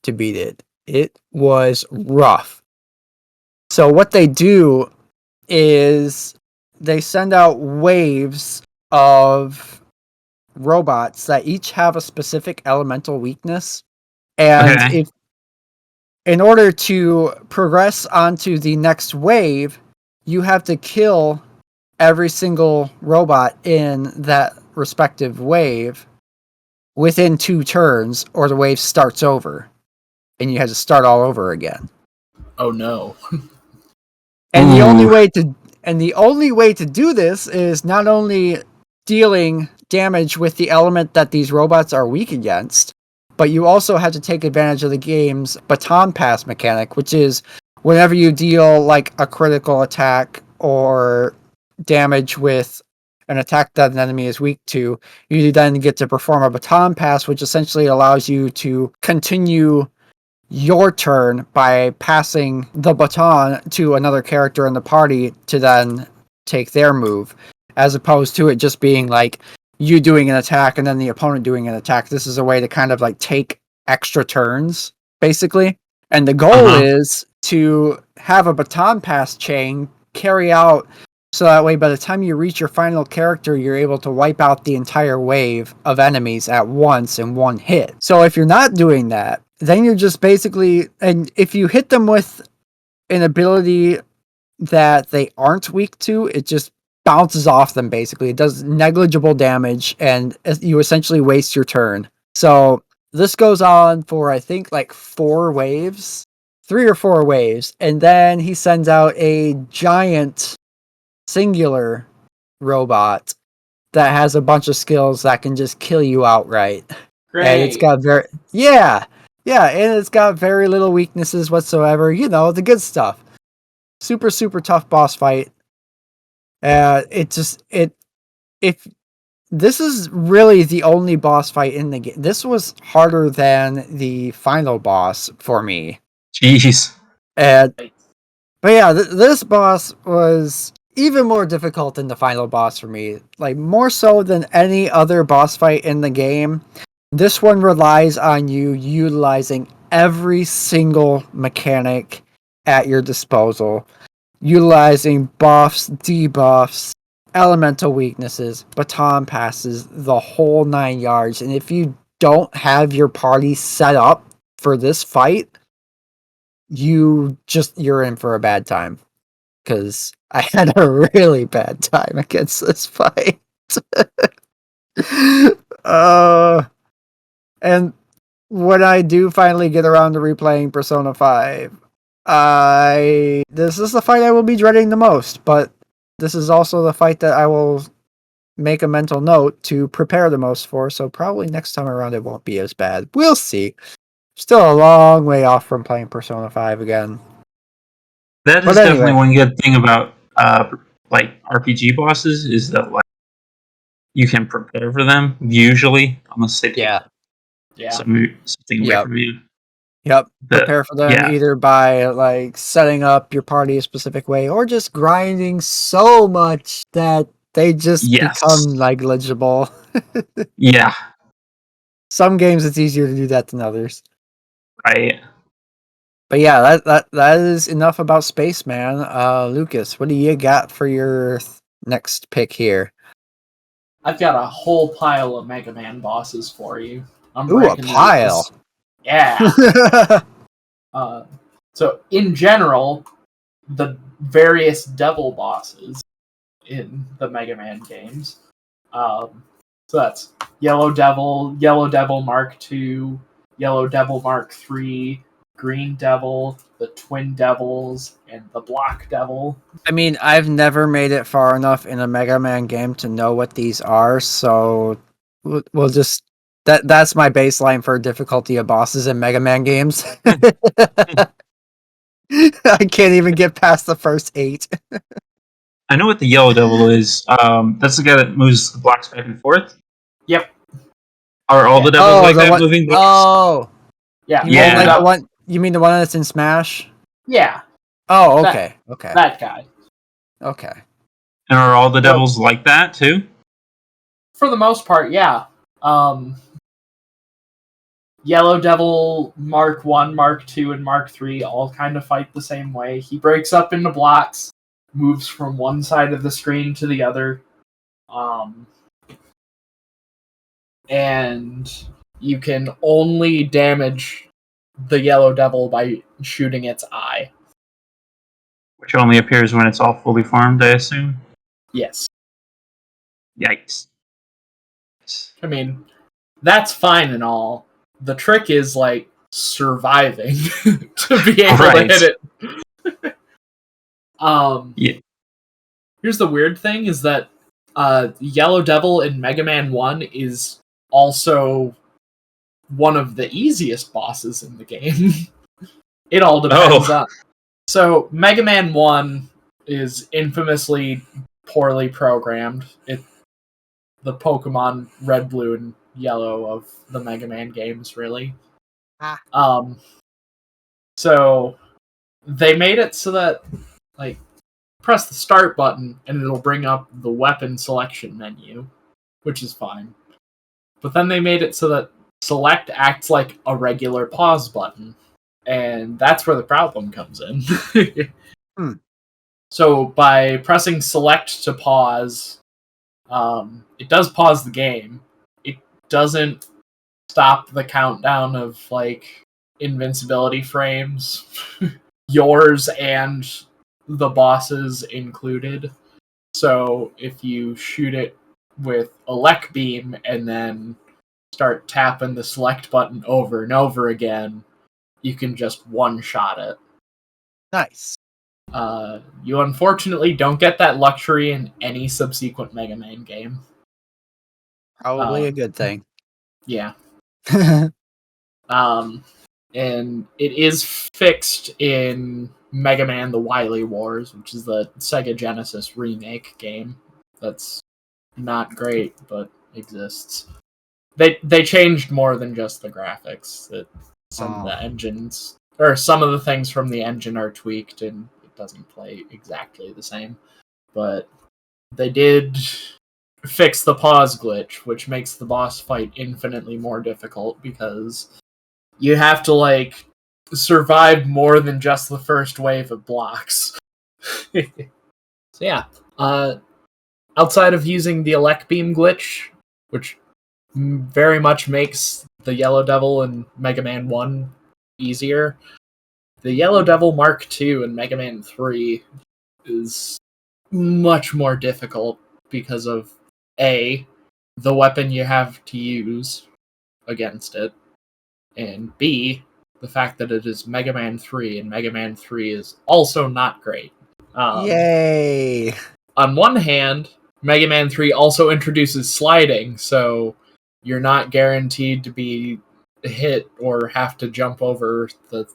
to beat it. It was rough. So what they do is they send out waves of robots that each have a specific elemental weakness. And if in order to progress onto the next wave, you have to kill every single robot in that respective wave within 2 turns, or the wave starts over. And you have to start all over again. Oh no. And the only way to do this is not only dealing damage with the element that these robots are weak against, but you also have to take advantage of the game's baton pass mechanic, which is whenever you deal like a critical attack or damage with an attack that an enemy is weak to, you then get to perform a baton pass, which essentially allows you to continue your turn by passing the baton to another character in the party to then take their move, as opposed to it just being like you doing an attack and then the opponent doing an attack. This is a way to kind of like take extra turns, basically. And the goal is to have a baton pass chain carry out, so that way by the time you reach your final character, you're able to wipe out the entire wave of enemies at once in one hit. So if you're not doing that, then you're just basically, and if you hit them with an ability that they aren't weak to, it just bounces off them basically. It does negligible damage and you essentially waste your turn. So this goes on for I think like 4 waves, 3 or 4 waves, and then he sends out a giant singular robot that has a bunch of skills that can just kill you outright. Great. And it's got Yeah, and it's got very little weaknesses whatsoever. You know, the good stuff. Super, super tough boss fight. If this is really the only boss fight in the game. This was harder than the final boss for me. Jeez. And but yeah, this boss was even more difficult than the final boss for me. Like more so than any other boss fight in the game. This one relies on you utilizing every single mechanic at your disposal, utilizing buffs, debuffs, elemental weaknesses, baton passes, the whole 9 yards. And if you don't have your party set up for this fight, you're in for a bad time. Because I had a really bad time against this fight. And when I do finally get around to replaying Persona 5, this is the fight I will be dreading the most, but this is also the fight that I will make a mental note to prepare the most for, so probably next time around it won't be as bad. We'll see. Still a long way off from playing Persona 5 again. That But is anyway. definitely one good thing about like RPG bosses is that like you can prepare for them usually, unless they take Yeah. something away Yep. from you. Yep. Prepare for them yeah. either by like setting up your party a specific way or just grinding so much that they just Yes. become negligible. Yeah. Some games it's easier to do that than others. Right. But yeah, that is enough about Spaceman. Lucas, what do you got for your next pick here? I've got a whole pile of Mega Man bosses for you. I'm Ooh, a breaking pile. these. Yeah. So in general, the various devil bosses in the Mega Man games. So that's Yellow Devil Mark II, Yellow Devil Mark III, Green Devil, the Twin Devils, and the Black Devil. I mean, I've never made it far enough in a Mega Man game to know what these are, so we'll just that's my baseline for difficulty of bosses in Mega Man games. I can't even get past the first 8. I know what the Yellow Devil is. That's the guy that moves the blocks back and forth. Yep. Are all the devils like that, moving blocks? Oh, yeah. You mean like the one? You mean the one that's in Smash? Yeah. Oh, okay, okay. That guy. Okay. And are all the devils like that too? For the most part, yeah. Yellow Devil Mark 1, Mark 2, and Mark 3 all kind of fight the same way. He breaks up into blocks, moves from one side of the screen to the other. And you can only damage the Yellow Devil by shooting its eye. Which only appears when it's all fully formed, I assume? Yes. Yikes. I mean, that's fine and all. The trick is, like, surviving to be able to hit it. Yeah. Here's the weird thing, is that Yellow Devil in Mega Man 1 is also one of the easiest bosses in the game. It all depends on... So, Mega Man 1 is infamously poorly programmed. The Pokemon Red, Blue, and Yellow of the Mega Man games, really. So, they made it so that, like, press the start button and it'll bring up the weapon selection menu, which is fine. But then they made it so that select acts like a regular pause button, and that's where the problem comes in. So by pressing select to pause, it does pause the game. It doesn't stop the countdown of like invincibility frames, yours and the bosses included. So if you shoot it with elect beam and then start tapping the select button over and over again, you can just one-shot it. Nice. You unfortunately don't get that luxury in any subsequent Mega Man game. Probably a good thing. Yeah. and it is fixed in Mega Man: The Wily Wars, which is the Sega Genesis remake game. That's not great, but exists. They changed more than just the graphics. That some of the engines or some of the things from the engine are tweaked, and it doesn't play exactly the same. But they did fix the pause glitch, which makes the boss fight infinitely more difficult because you have to like survive more than just the first wave of blocks. So yeah, outside of using the elect beam glitch, which very much makes the Yellow Devil in Mega Man 1 easier, the Yellow Devil Mark II in Mega Man 3 is much more difficult because of A, the weapon you have to use against it, and B, the fact that it is Mega Man 3, and Mega Man 3 is also not great. Yay! On one hand, Mega Man 3 also introduces sliding, so you're not guaranteed to be hit or have to jump over the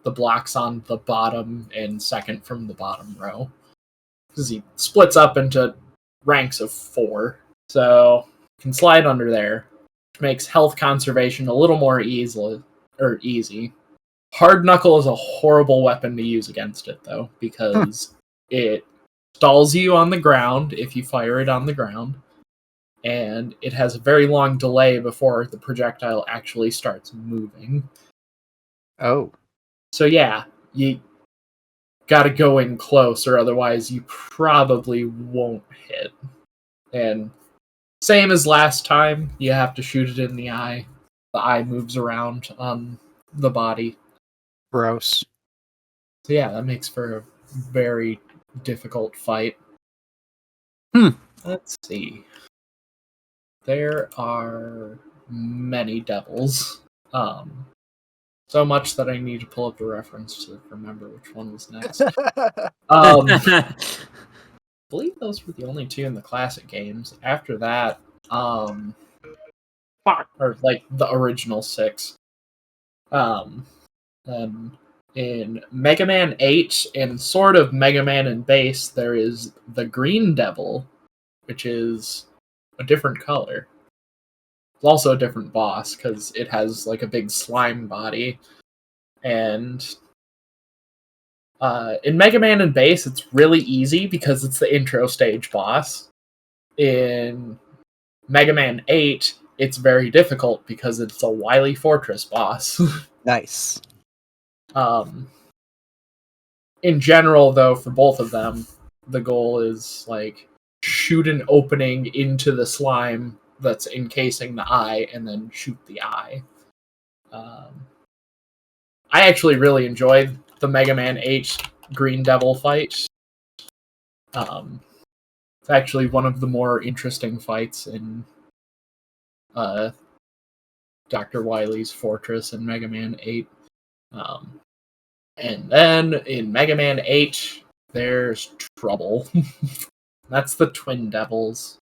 blocks on the bottom and second from the bottom row. Because he splits up into ranks of 4. So you can slide under there, which makes health conservation a little more easy. Hard Knuckle is a horrible weapon to use against it, though, because it stalls you on the ground if you fire it on the ground, and it has a very long delay before the projectile actually starts moving. Oh. So yeah, you gotta go in close, or otherwise you probably won't hit. And same as last time, you have to shoot it in the eye. The eye moves around on the body. Gross. So yeah, that makes for a very difficult fight. Let's see. There are many devils. So much that I need to pull up the reference to remember which one was next. I believe those were the only 2 in the classic games. After that, or like the original 6. And in Mega Man 8 and sort of Mega Man and Base, there is the Green Devil, which is a different color. It's also a different boss because it has like a big slime body. And in Mega Man and Base, it's really easy because it's the intro stage boss. In Mega Man 8, it's very difficult because it's a Wily Fortress boss. Nice. In general, though, for both of them, the goal is like shoot an opening into the slime that's encasing the eye and then shoot the eye. I actually really enjoyed the Mega Man 8 Green Devil fight. It's actually one of the more interesting fights in Dr. Wily's Fortress in Mega Man 8. And then in Mega Man 8, there's Trouble. That's the Twin Devils.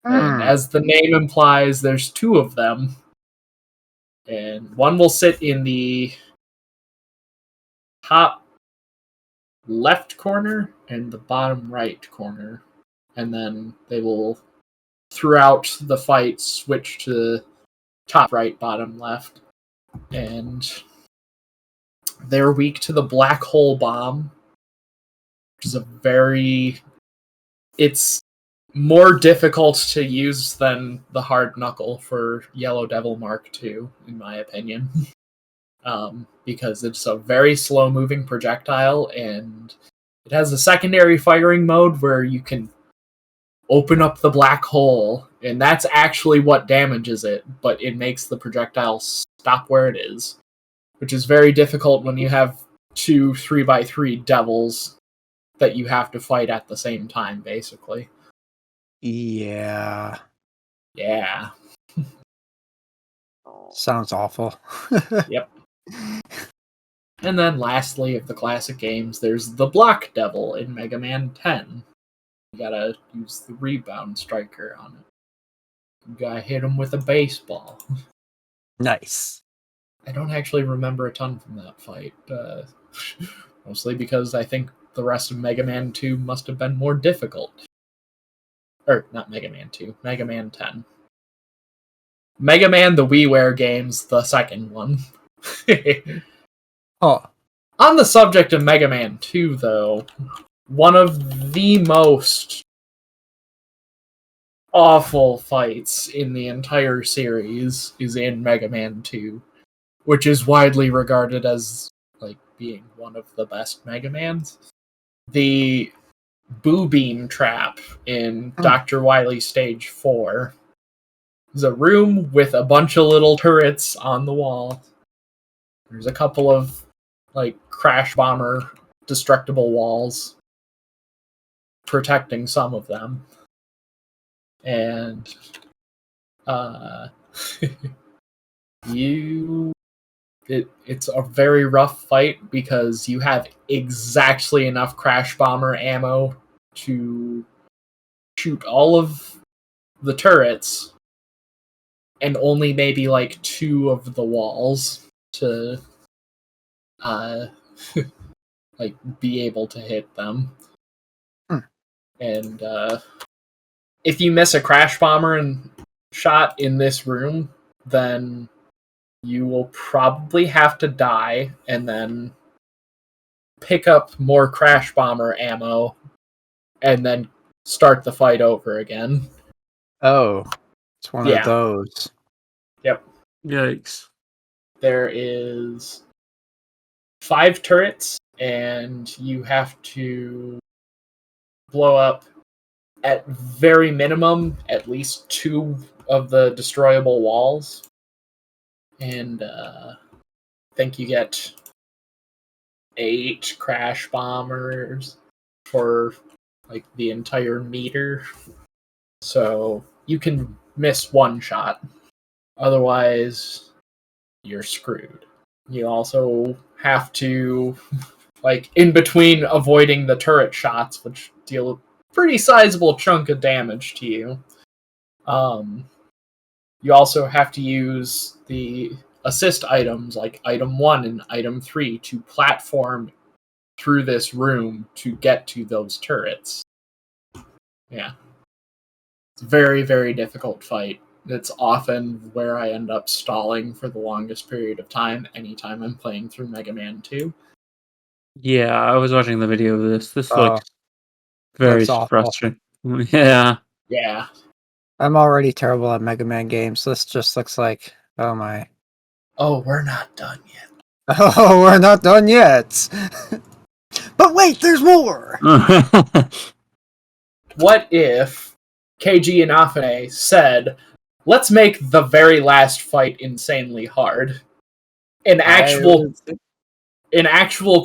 And as the name implies, there's 2 of them. And one will sit in the top left corner and the bottom right corner. And then they will, throughout the fight, switch to top right, bottom left. And they're weak to the black hole bomb, which is it's more difficult to use than the hard knuckle for Yellow Devil Mark II, in my opinion. Because it's a very slow moving projectile, and it has a secondary firing mode where you can open up the black hole, and that's actually what damages it, but it makes the projectile stop where it is, which is very difficult when you have 2 3x3 devils that you have to fight at the same time, basically. Yeah. Yeah. Sounds awful. Yep. And then lastly, of the classic games, there's the Block Devil in Mega Man 10. You gotta use the rebound striker on it. You gotta hit him with a baseball. Nice. I don't actually remember a ton from that fight. Mostly because I think the rest of Mega Man 2 must have been more difficult. Or, not Mega Man 2, Mega Man 10. Mega Man the WiiWare games, the second one. Oh, On the subject of Mega Man 2, though, one of the most awful fights in the entire series is in Mega Man 2, which is widely regarded as like being one of the best Mega Mans. The Boo Beam trap in Dr. Wily Stage 4 is a room with a bunch of little turrets on the wall. There's a couple of like crash bomber destructible walls protecting some of them. And it's a very rough fight because you have exactly enough crash bomber ammo to shoot all of the turrets and only maybe like 2 of the walls to like be able to hit them. And if you miss a crash bomber and shot in this room, then you will probably have to die and then pick up more crash bomber ammo and then start the fight over again. Oh, it's one of those. Yep. Yikes. There is 5 turrets, and you have to blow up at very minimum at least 2 of the destroyable walls. And I think you get 8 crash bombers for like the entire meter. So you can miss 1 shot. Otherwise, you're screwed. You also have to, like, in between avoiding the turret shots, which deal a pretty sizable chunk of damage to you, you also have to use the assist items, like Item 1 and Item 3, to platform through this room to get to those turrets. Yeah. It's a very, very difficult fight. It's often where I end up stalling for the longest period of time anytime I'm playing through Mega Man 2. Yeah, I was watching the video of this. This looks very looks awful. frustrating. Yeah. Yeah. I'm already terrible at Mega Man games. This just looks like, oh my. Oh, we're not done yet. Oh, we're not done yet. But wait, there's more. What if Keiji Inafune said, let's make the very last fight insanely hard? An actual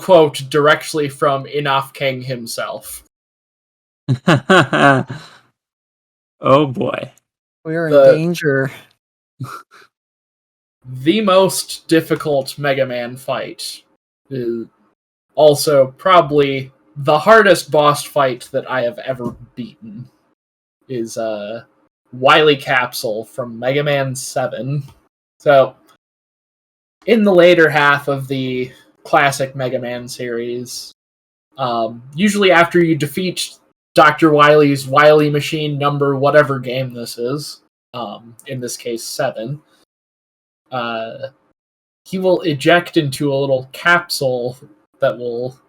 quote directly from Inaf King himself. Oh boy. We're in danger. The most difficult Mega Man fight is also probably the hardest boss fight that I have ever beaten is Wily Capsule from Mega Man 7. So, in the later half of the classic Mega Man series, usually after you defeat Dr. Wily's Wily Machine number whatever game this is, in this case 7, he will eject into a little capsule that will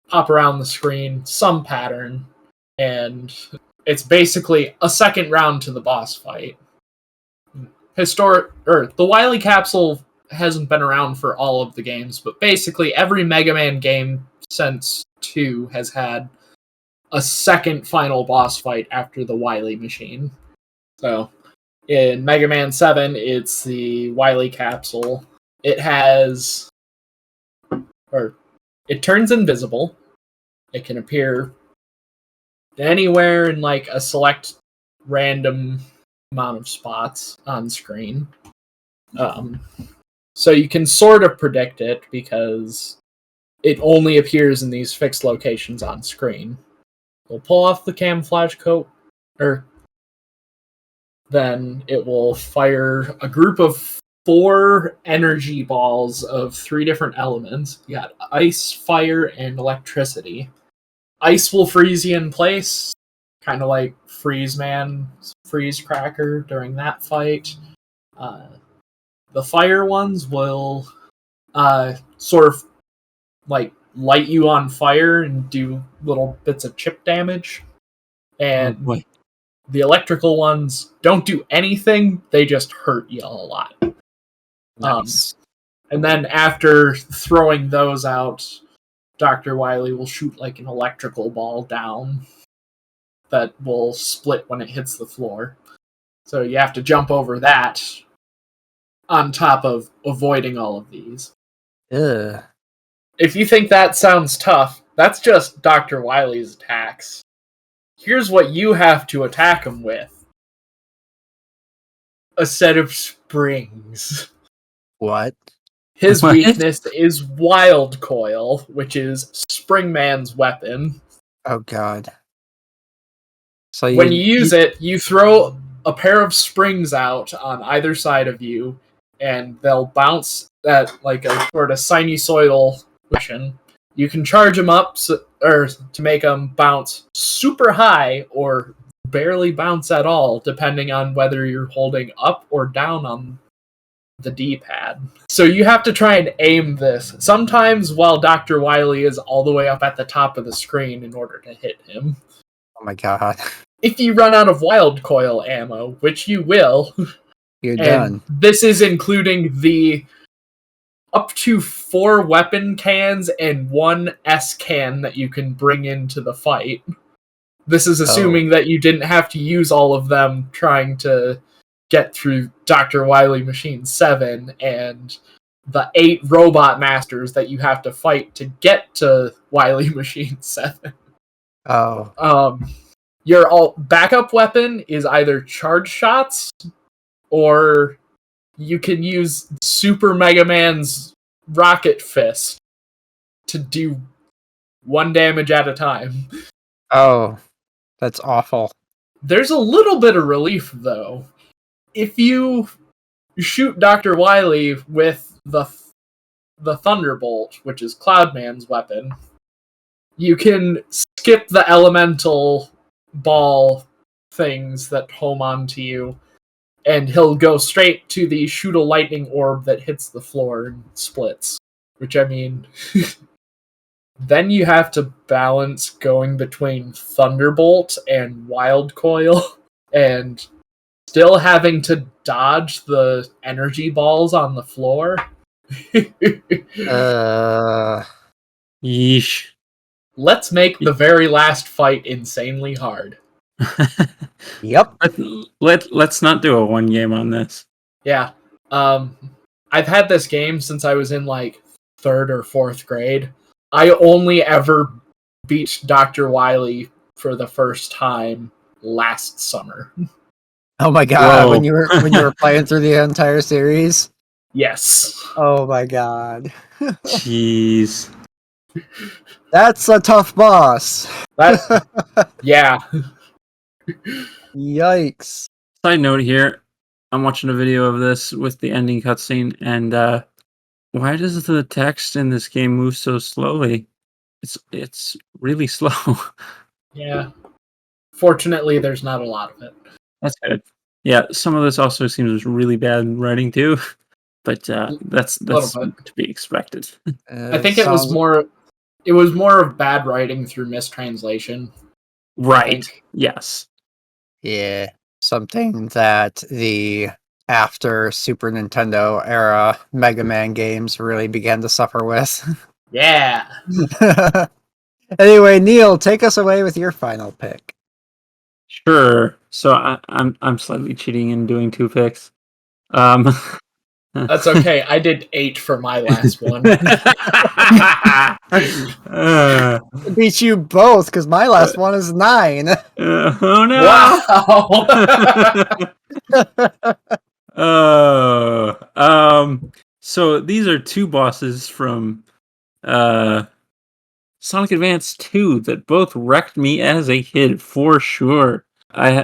pop around the screen, some pattern, and it's basically a second round to the boss fight. The Wily Capsule hasn't been around for all of the games, but basically every Mega Man game since 2 has had a second final boss fight after the Wily Machine. So, in Mega Man 7, it's the Wily Capsule. It turns invisible. It can appear anywhere in like a select random amount of spots on screen. So you can sort of predict it because it only appears in these fixed locations on screen. We'll pull off the camouflage coat, then it will fire a group of 4 energy balls of 3 different elements. You got ice, fire, and electricity. Ice will freeze you in place, kind of like Freeze Cracker during that fight. The fire ones will sort of like light you on fire and do little bits of chip damage. And the electrical ones don't do anything, they just hurt you a lot. Nice. And then after throwing those out, Dr. Wily will shoot like an electrical ball down that will split when it hits the floor. So you have to jump over that on top of avoiding all of these. Ugh. If you think that sounds tough, that's just Dr. Wily's attacks. Here's what you have to attack him with. A set of springs. What? His weakness is Wild Coil, which is Springman's weapon. Oh god. So when you use it, you throw a pair of springs out on either side of you, and they'll bounce at like a sort of sinusoidal motion. You can charge them up or to make them bounce super high or barely bounce at all, depending on whether you're holding up or down on the D-pad. So you have to try and aim this, sometimes while Dr. Wily is all the way up at the top of the screen in order to hit him. Oh my god. If you run out of Wild Coil ammo, which you will, You're done. This is including the up to 4 weapon cans and 1 S can that you can bring into the fight. This is assuming that you didn't have to use all of them trying to get through Dr. Wily Machine 7 and the 8 robot masters that you have to fight to get to Wily Machine 7. Oh. Your backup weapon is either charge shots, or you can use Super Mega Man's Rocket Fist to do 1 damage at a time. Oh. That's awful. There's a little bit of relief, though. If you shoot Dr. Wily with the Thunderbolt, which is Cloudman's weapon, you can skip the elemental ball things that home onto you, and he'll go straight to the shoot a lightning orb that hits the floor and splits. Which, I mean, then you have to balance going between Thunderbolt and Wild Coil, and still having to dodge the energy balls on the floor. Yeesh. Let's make the very last fight insanely hard. Yep. Let's not do a 1 game on this. Yeah. I've had this game since I was in like 3rd or 4th grade. I only ever beat Dr. Wily for the first time last summer. Oh my god, Whoa. when you were playing through the entire series? Yes. Oh my god. Jeez. That's a tough boss. Yeah. Yikes. Side note here, I'm watching a video of this with the ending cutscene, and why does the text in this game move so slowly? It's really slow. Yeah. Fortunately, there's not a lot of it. That's good. Yeah, some of this also seems really bad writing too, but that's to be expected. I think it was more of bad writing through mistranslation. Right. Yes. Yeah. Something that the after Super Nintendo era Mega Man games really began to suffer with. Yeah. Anyway, Neal, take us away with your final pick. Sure. So I'm slightly cheating and doing 2 picks. That's okay. I did 8 for my last one. Beat you both, because my last one is 9. Oh no! Wow. So these are 2 bosses from Sonic Advance 2 that both wrecked me as a kid for sure.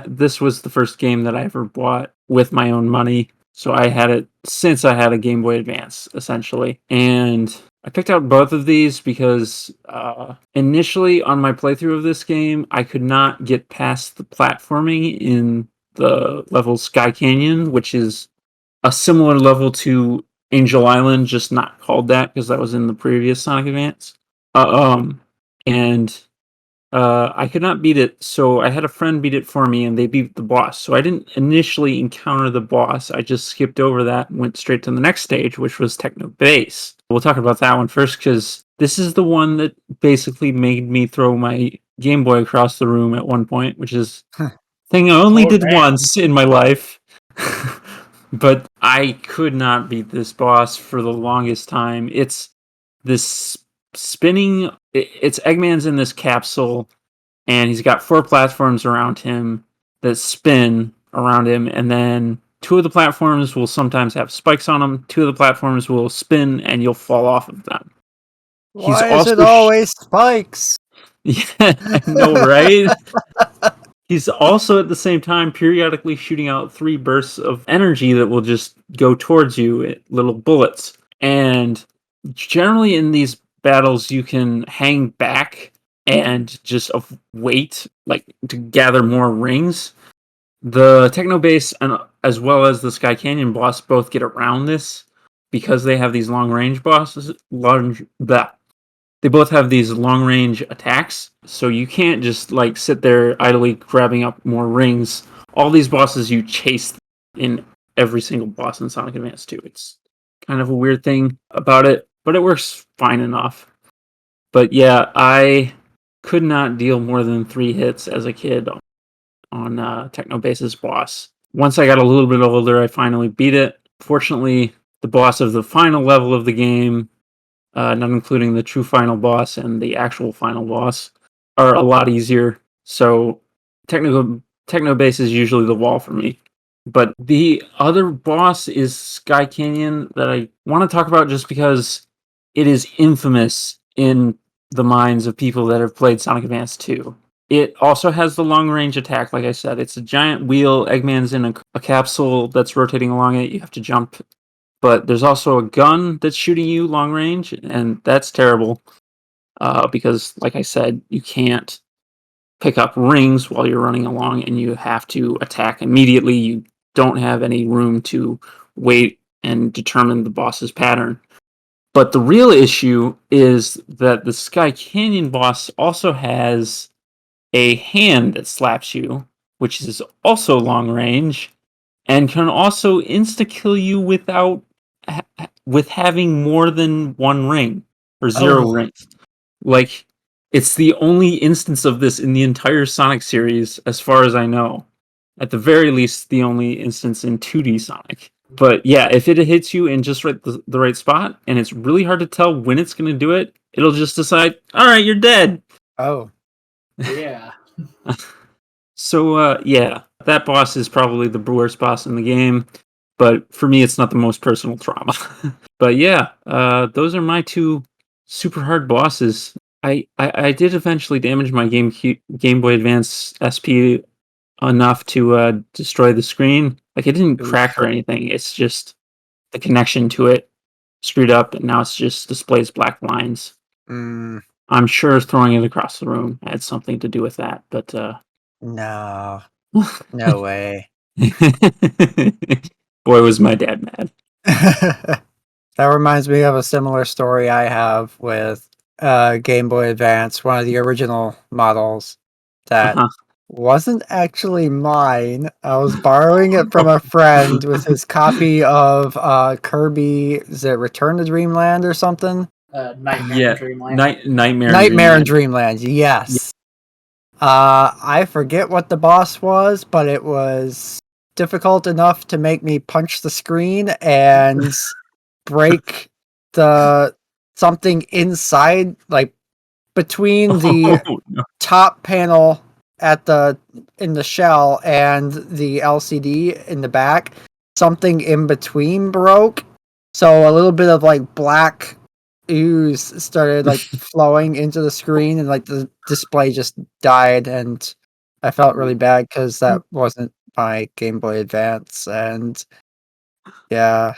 This was the first game that I ever bought with my own money, So I had it since I had a Game Boy Advance, essentially. And I picked out both of these because initially on my playthrough of this game, I could not get past the platforming in the level Sky Canyon, which is a similar level to Angel Island, just not called that because that was in the previous Sonic Advance. And I could not beat it, so I had a friend beat it for me, and they beat the boss. So I didn't initially encounter the boss. I just skipped over that and went straight to the next stage, which was Techno Base. We'll talk about that one first, because this is the one that basically made me throw my Game Boy across the room at one point, which is thing I only did once in my life. But I could not beat this boss for the longest time. It's this spinning. It's Eggman's in this capsule, and he's got 4 platforms around him that spin around him, and then 2 of the platforms will sometimes have spikes on them. 2 of the platforms will spin, and you'll fall off of them. Why is it always spikes? Yeah, I know, right? He's also at the same time periodically shooting out 3 bursts of energy that will just go towards you, little bullets. And generally in these battles, you can hang back and just wait, like to gather more rings. The Techno Base and as well as the Sky Canyon boss both get around this because they have these long range bosses. They both have these long range attacks, so you can't just like sit there idly grabbing up more rings. All these bosses you chase in every single boss in Sonic Advance 2. It's kind of a weird thing about it, but it works fine enough. But yeah, I could not deal more than 3 hits as a kid on Techno Base's boss. Once I got a little bit older, I finally beat it. Fortunately, the boss of the final level of the game, not including the true final boss and the actual final boss, are a lot easier. So Techno Base is usually the wall for me. But the other boss is Sky Canyon that I want to talk about just because it is infamous in the minds of people that have played Sonic Advance 2. It also has the long range attack, like I said. It's a giant wheel. Eggman's in a capsule that's rotating along it. You have to jump. But there's also a gun that's shooting you long range, and that's terrible. Because, like I said, you can't pick up rings while you're running along, and you have to attack immediately. You don't have any room to wait and determine the boss's pattern. But the real issue is that the Sky Canyon boss also has a hand that slaps you, which is also long range, and can also insta-kill you with having more than 1 ring or 0 rings. Like, it's the only instance of this in the entire Sonic series, as far as I know. At the very least, the only instance in 2D Sonic. But yeah, if it hits you in just the right spot, and it's really hard to tell when it's going to do it, it'll just decide, all right, you're dead. Oh. Yeah. So, yeah, that boss is probably the worst boss in the game. But for me, it's not the most personal trauma. But yeah, those are my 2 super hard bosses. I did eventually damage my Game Boy Advance SP enough to destroy the screen. Like, it didn't crack or anything. It's just the connection to it screwed up, and now it's just displays black lines. I'm sure throwing it across the room had something to do with that, but no. No way. Boy, was my dad mad. That reminds me of a similar story I have with Game Boy Advance, one of the original models that wasn't actually mine. I was borrowing it from a friend with his copy of Kirby, is it Return to Dreamland or something? Nightmare in Dreamland. Nightmare in Dreamland, yes. I forget what the boss was, but it was difficult enough to make me punch the screen and break the something inside, like between the top panel in the shell and the LCD in the back. Something in between broke, so a little bit of like black ooze started like flowing into the screen, and like the display just died, and I felt really bad because that wasn't my Game Boy Advance, and Yeah.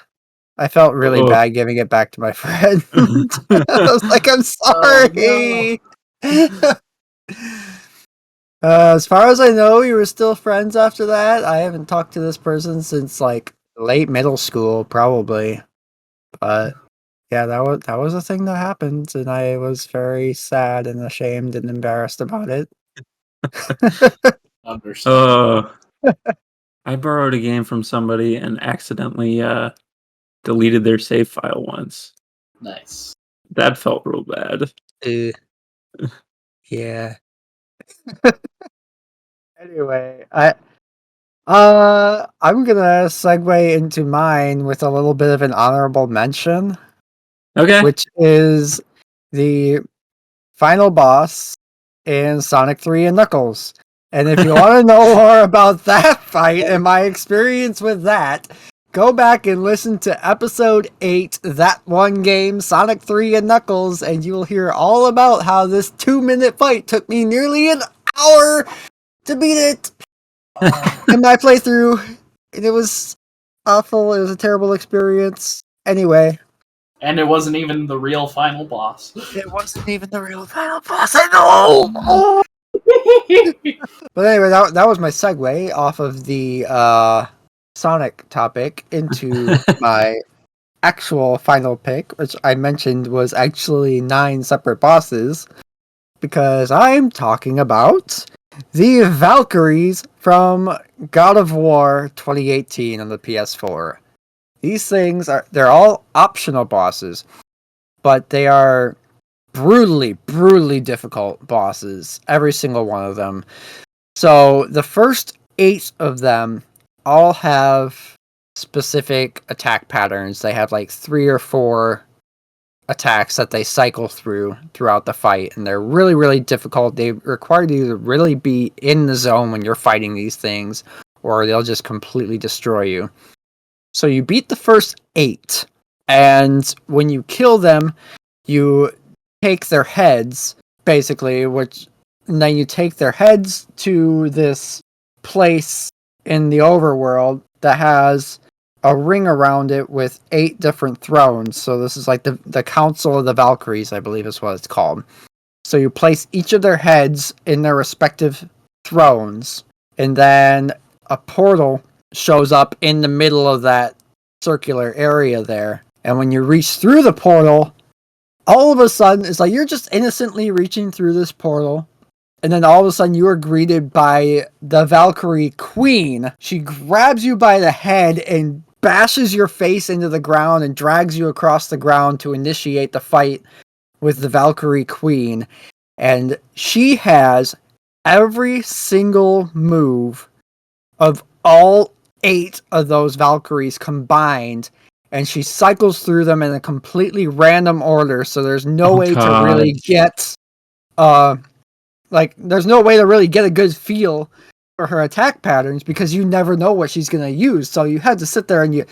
I felt really Oh. bad giving it back to my friend. I was like, I'm Oh, sorry. As far as I know, we were still friends after that. I haven't talked to this person since like late middle school, probably. But yeah, that was a thing that happened, and I was very sad and ashamed and embarrassed about it. understand. I borrowed a game from somebody and accidentally deleted their save file once. Nice. That felt real bad. Yeah. Anyway, I'm gonna segue into mine with a little bit of an honorable mention, Okay. which is the final boss in Sonic 3 and Knuckles. And if you want to know more about that fight and my experience with that, go back and listen to episode 8, That One Game, Sonic 3 and Knuckles, and you'll hear all about how this 2-minute fight took me nearly an hour to beat it in my playthrough. And it was awful. It was a terrible experience. Anyway, And it wasn't even the real final boss. it wasn't even the real final boss. I know! Oh! But anyway, that was my segue off of the Sonic topic into my actual final pick, which I mentioned was actually 9 separate bosses, because I'm talking about the Valkyries from God of War 2018 on the PS4. These things they're all optional bosses, but they are brutally difficult bosses, every single one of them. So the first 8 of them all have specific attack patterns. They have like 3 or 4 attacks that they cycle throughout the fight, and they're really difficult. They require you to really be in the zone when you're fighting these things, or they'll just completely destroy you. So you beat the first 8, and when you kill them, you take their heads, basically, and then you take their heads to this place in the overworld that has a ring around it with 8 different thrones. So this is like the Council of the Valkyries, I believe is what it's called. So you place each of their heads in their respective thrones, and then a portal shows up in the middle of that circular area there. And when you reach through the portal, all of a sudden, it's like you're just innocently reaching through this portal, and then all of a sudden you are greeted by the Valkyrie Queen. She grabs you by the head and bashes your face into the ground and drags you across the ground to initiate the fight with the Valkyrie Queen. And she has every single move of all 8 of those Valkyries combined, and she cycles through them in a completely random order, so there's no way to really get there's no way to really get a good feel for her attack patterns, because you never know what she's going to use. So you had to sit there and you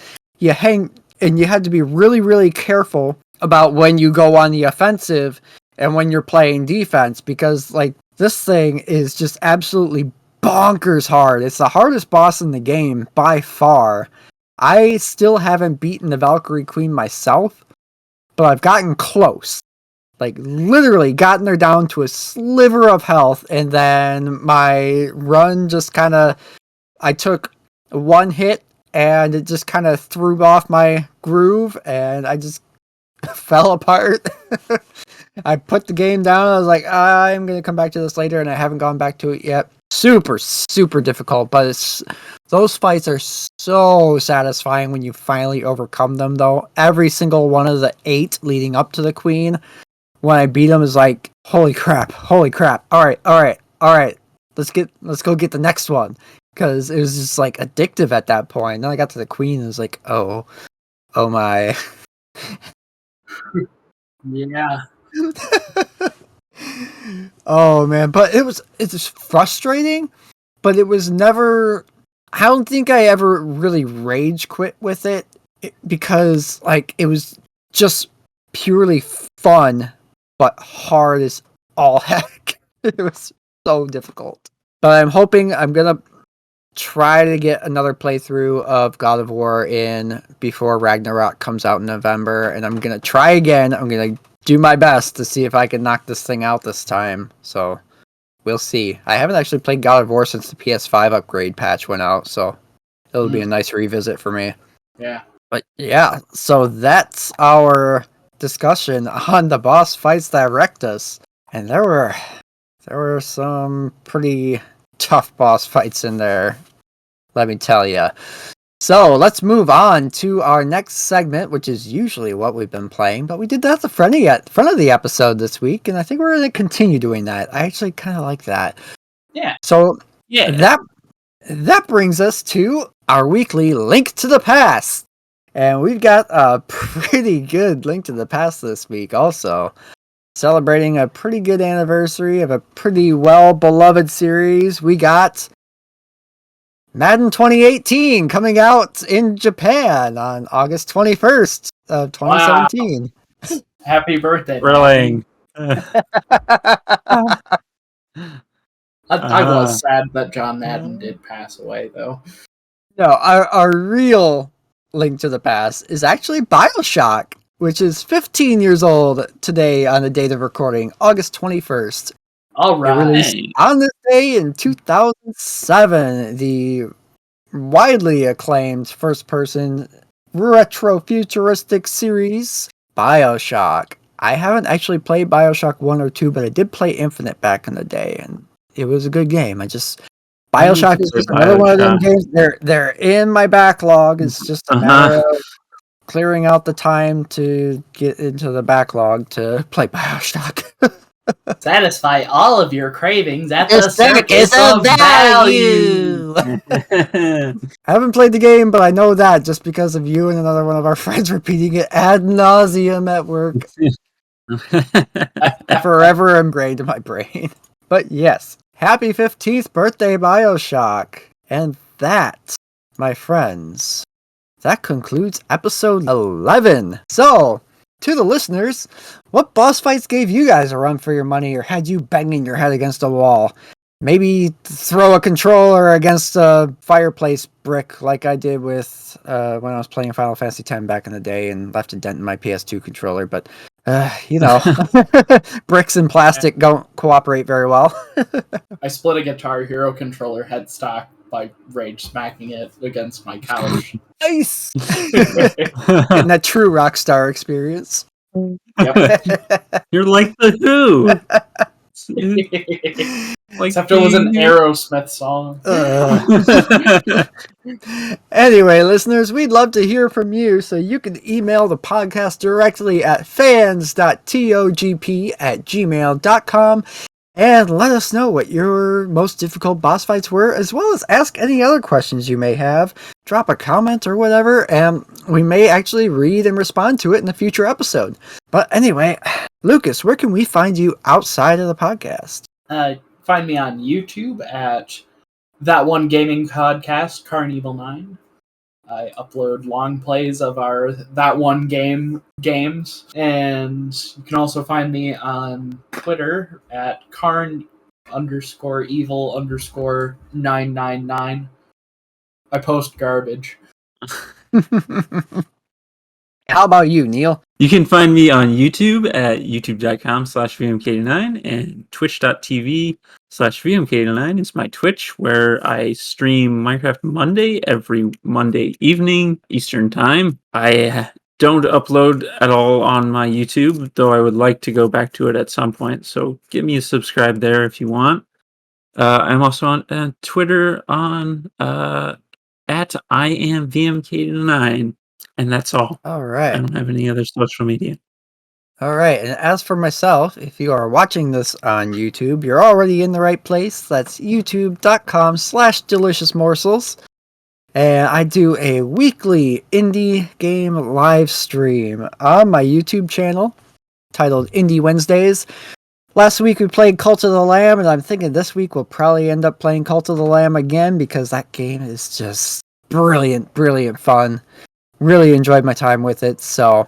hang, and you had to be really careful about when you go on the offensive and when you're playing defense, because like this thing is just absolutely bonkers hard. It's the hardest boss in the game by far. I still haven't beaten the Valkyrie Queen myself, but I've gotten close. Like, literally gotten her down to a sliver of health, and then my run just kind of... I took one hit, and it just kind of threw off my groove, and I just fell apart. I put the game down, I was like, I'm going to come back to this later, and I haven't gone back to it yet. Super difficult, but those fights are so satisfying when you finally overcome them, though. Every single one of the 8 leading up to the Queen, when I beat him, is like, holy crap. All right. Let's go get the next one. Because it was just like addictive at that point. Then I got to the Queen and it was like, oh my. Yeah. Oh man, but it's frustrating, but it was never... I don't think I ever really rage quit with it, because like it was just purely fun, but hard as all heck. It was so difficult. But I'm hoping I'm gonna try to get another playthrough of God of War in before Ragnarok comes out in November, and I'm going to try again. I'm going to do my best to see if I can knock this thing out this time. So we'll see. I haven't actually played God of War since the PS5 upgrade patch went out, so it'll be a nice revisit for me. Yeah. But yeah, so that's our discussion on the boss fights that wrecked us. And there were some pretty tough boss fights in there, let me tell you. So let's move on to our next segment, which is usually what we've been playing, but we did that at the front of the episode this week, and I think we're going to continue doing that. I actually kind of like that. Yeah. So that brings us to our weekly Link to the Past. And we've got a pretty good Link to the Past this week also. Celebrating a pretty good anniversary of a pretty well-beloved series, we got Madden 2018 coming out in Japan on August 21st of 2017. Wow. Happy birthday. Thrilling. I was sad that John Madden did pass away, though. No, our real Link to the Past is actually BioShock, which is 15 years old today on the date of recording, August 21st. All right. It released on this day in 2007, the widely acclaimed first-person retro-futuristic series, BioShock. I haven't actually played BioShock 1 or 2, but I did play Infinite back in the day, and it was a good game. BioShock is just another one of them games. They're in my backlog. It's just a matter of clearing out the time to get into the backlog to play BioShock. Satisfy all of your cravings at the circus of value. I haven't played the game, but I know that just because of you and another one of our friends repeating it ad nauseum at work. Forever ingrained in my brain. But yes, happy 15th birthday, BioShock. And that, my friends, that concludes episode 11. So, to the listeners, what boss fights gave you guys a run for your money or had you banging your head against a wall? Maybe throw a controller against a fireplace brick like I did with when I was playing Final Fantasy X back in the day and left a dent in my PS2 controller. But, bricks and plastic don't cooperate very well. I split a Guitar Hero controller headstock by rage smacking it against my couch. Nice! Getting that true Rockstar experience. Yep. You're like the Who. Except it was an Aerosmith song. Anyway, listeners, we'd love to hear from you, so you can email the podcast directly at fans.togp@gmail.com and let us know what your most difficult boss fights were, as well as ask any other questions you may have. Drop a comment or whatever, and we may actually read and respond to it in a future episode. But anyway, Lucas, where can we find you outside of the podcast? Find me on YouTube at That One Gaming Podcast, Karn Evil 9. I upload long plays of our That One Game games. And you can also find me on Twitter at Karn_evil_999. I post garbage. How about you, Neal? You can find me on YouTube at youtube.com/VMK89 and twitch.tv/VMK89 is my Twitch, where I stream Minecraft Monday every Monday evening Eastern Time. I don't upload at all on my YouTube, though I would like to go back to it at some point, so give me a subscribe there if you want. I'm also on Twitter on at IamVMK89. And that's all. All right. I don't have any other social media. All right. And as for myself, if you are watching this on YouTube, you're already in the right place. That's youtube.com/deliciousmorsels. And I do a weekly indie game live stream on my YouTube channel titled Indie Wednesdays. Last week we played Cult of the Lamb, and I'm thinking this week we'll probably end up playing Cult of the Lamb again because that game is just brilliant, brilliant fun. Really enjoyed my time with it, so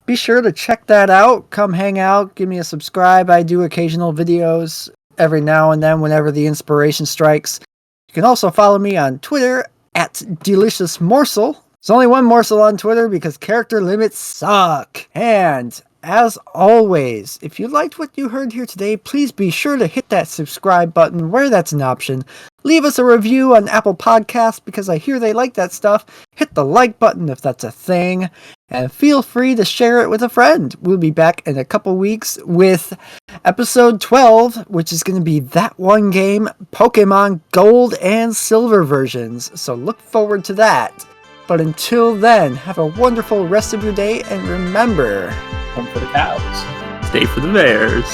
be sure to check that out. Come hang out, give me a subscribe. I do occasional videos every now and then whenever the inspiration strikes. You You can also follow me on Twitter at Delicious Morsel. There's only one morsel on Twitter because character limits suck. And as always, if you liked what you heard here today, please be sure to hit that subscribe button where that's an option. Leave us a review on Apple Podcasts because I hear they like that stuff. Hit the like button if that's a thing. And feel free to share it with a friend. We'll be back in a couple weeks with episode 12, which is going to be that one game, Pokemon Gold and Silver versions. So look forward to that. But until then, have a wonderful rest of your day, and remember, Come for the cows. Stay for the Bears.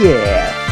yeah.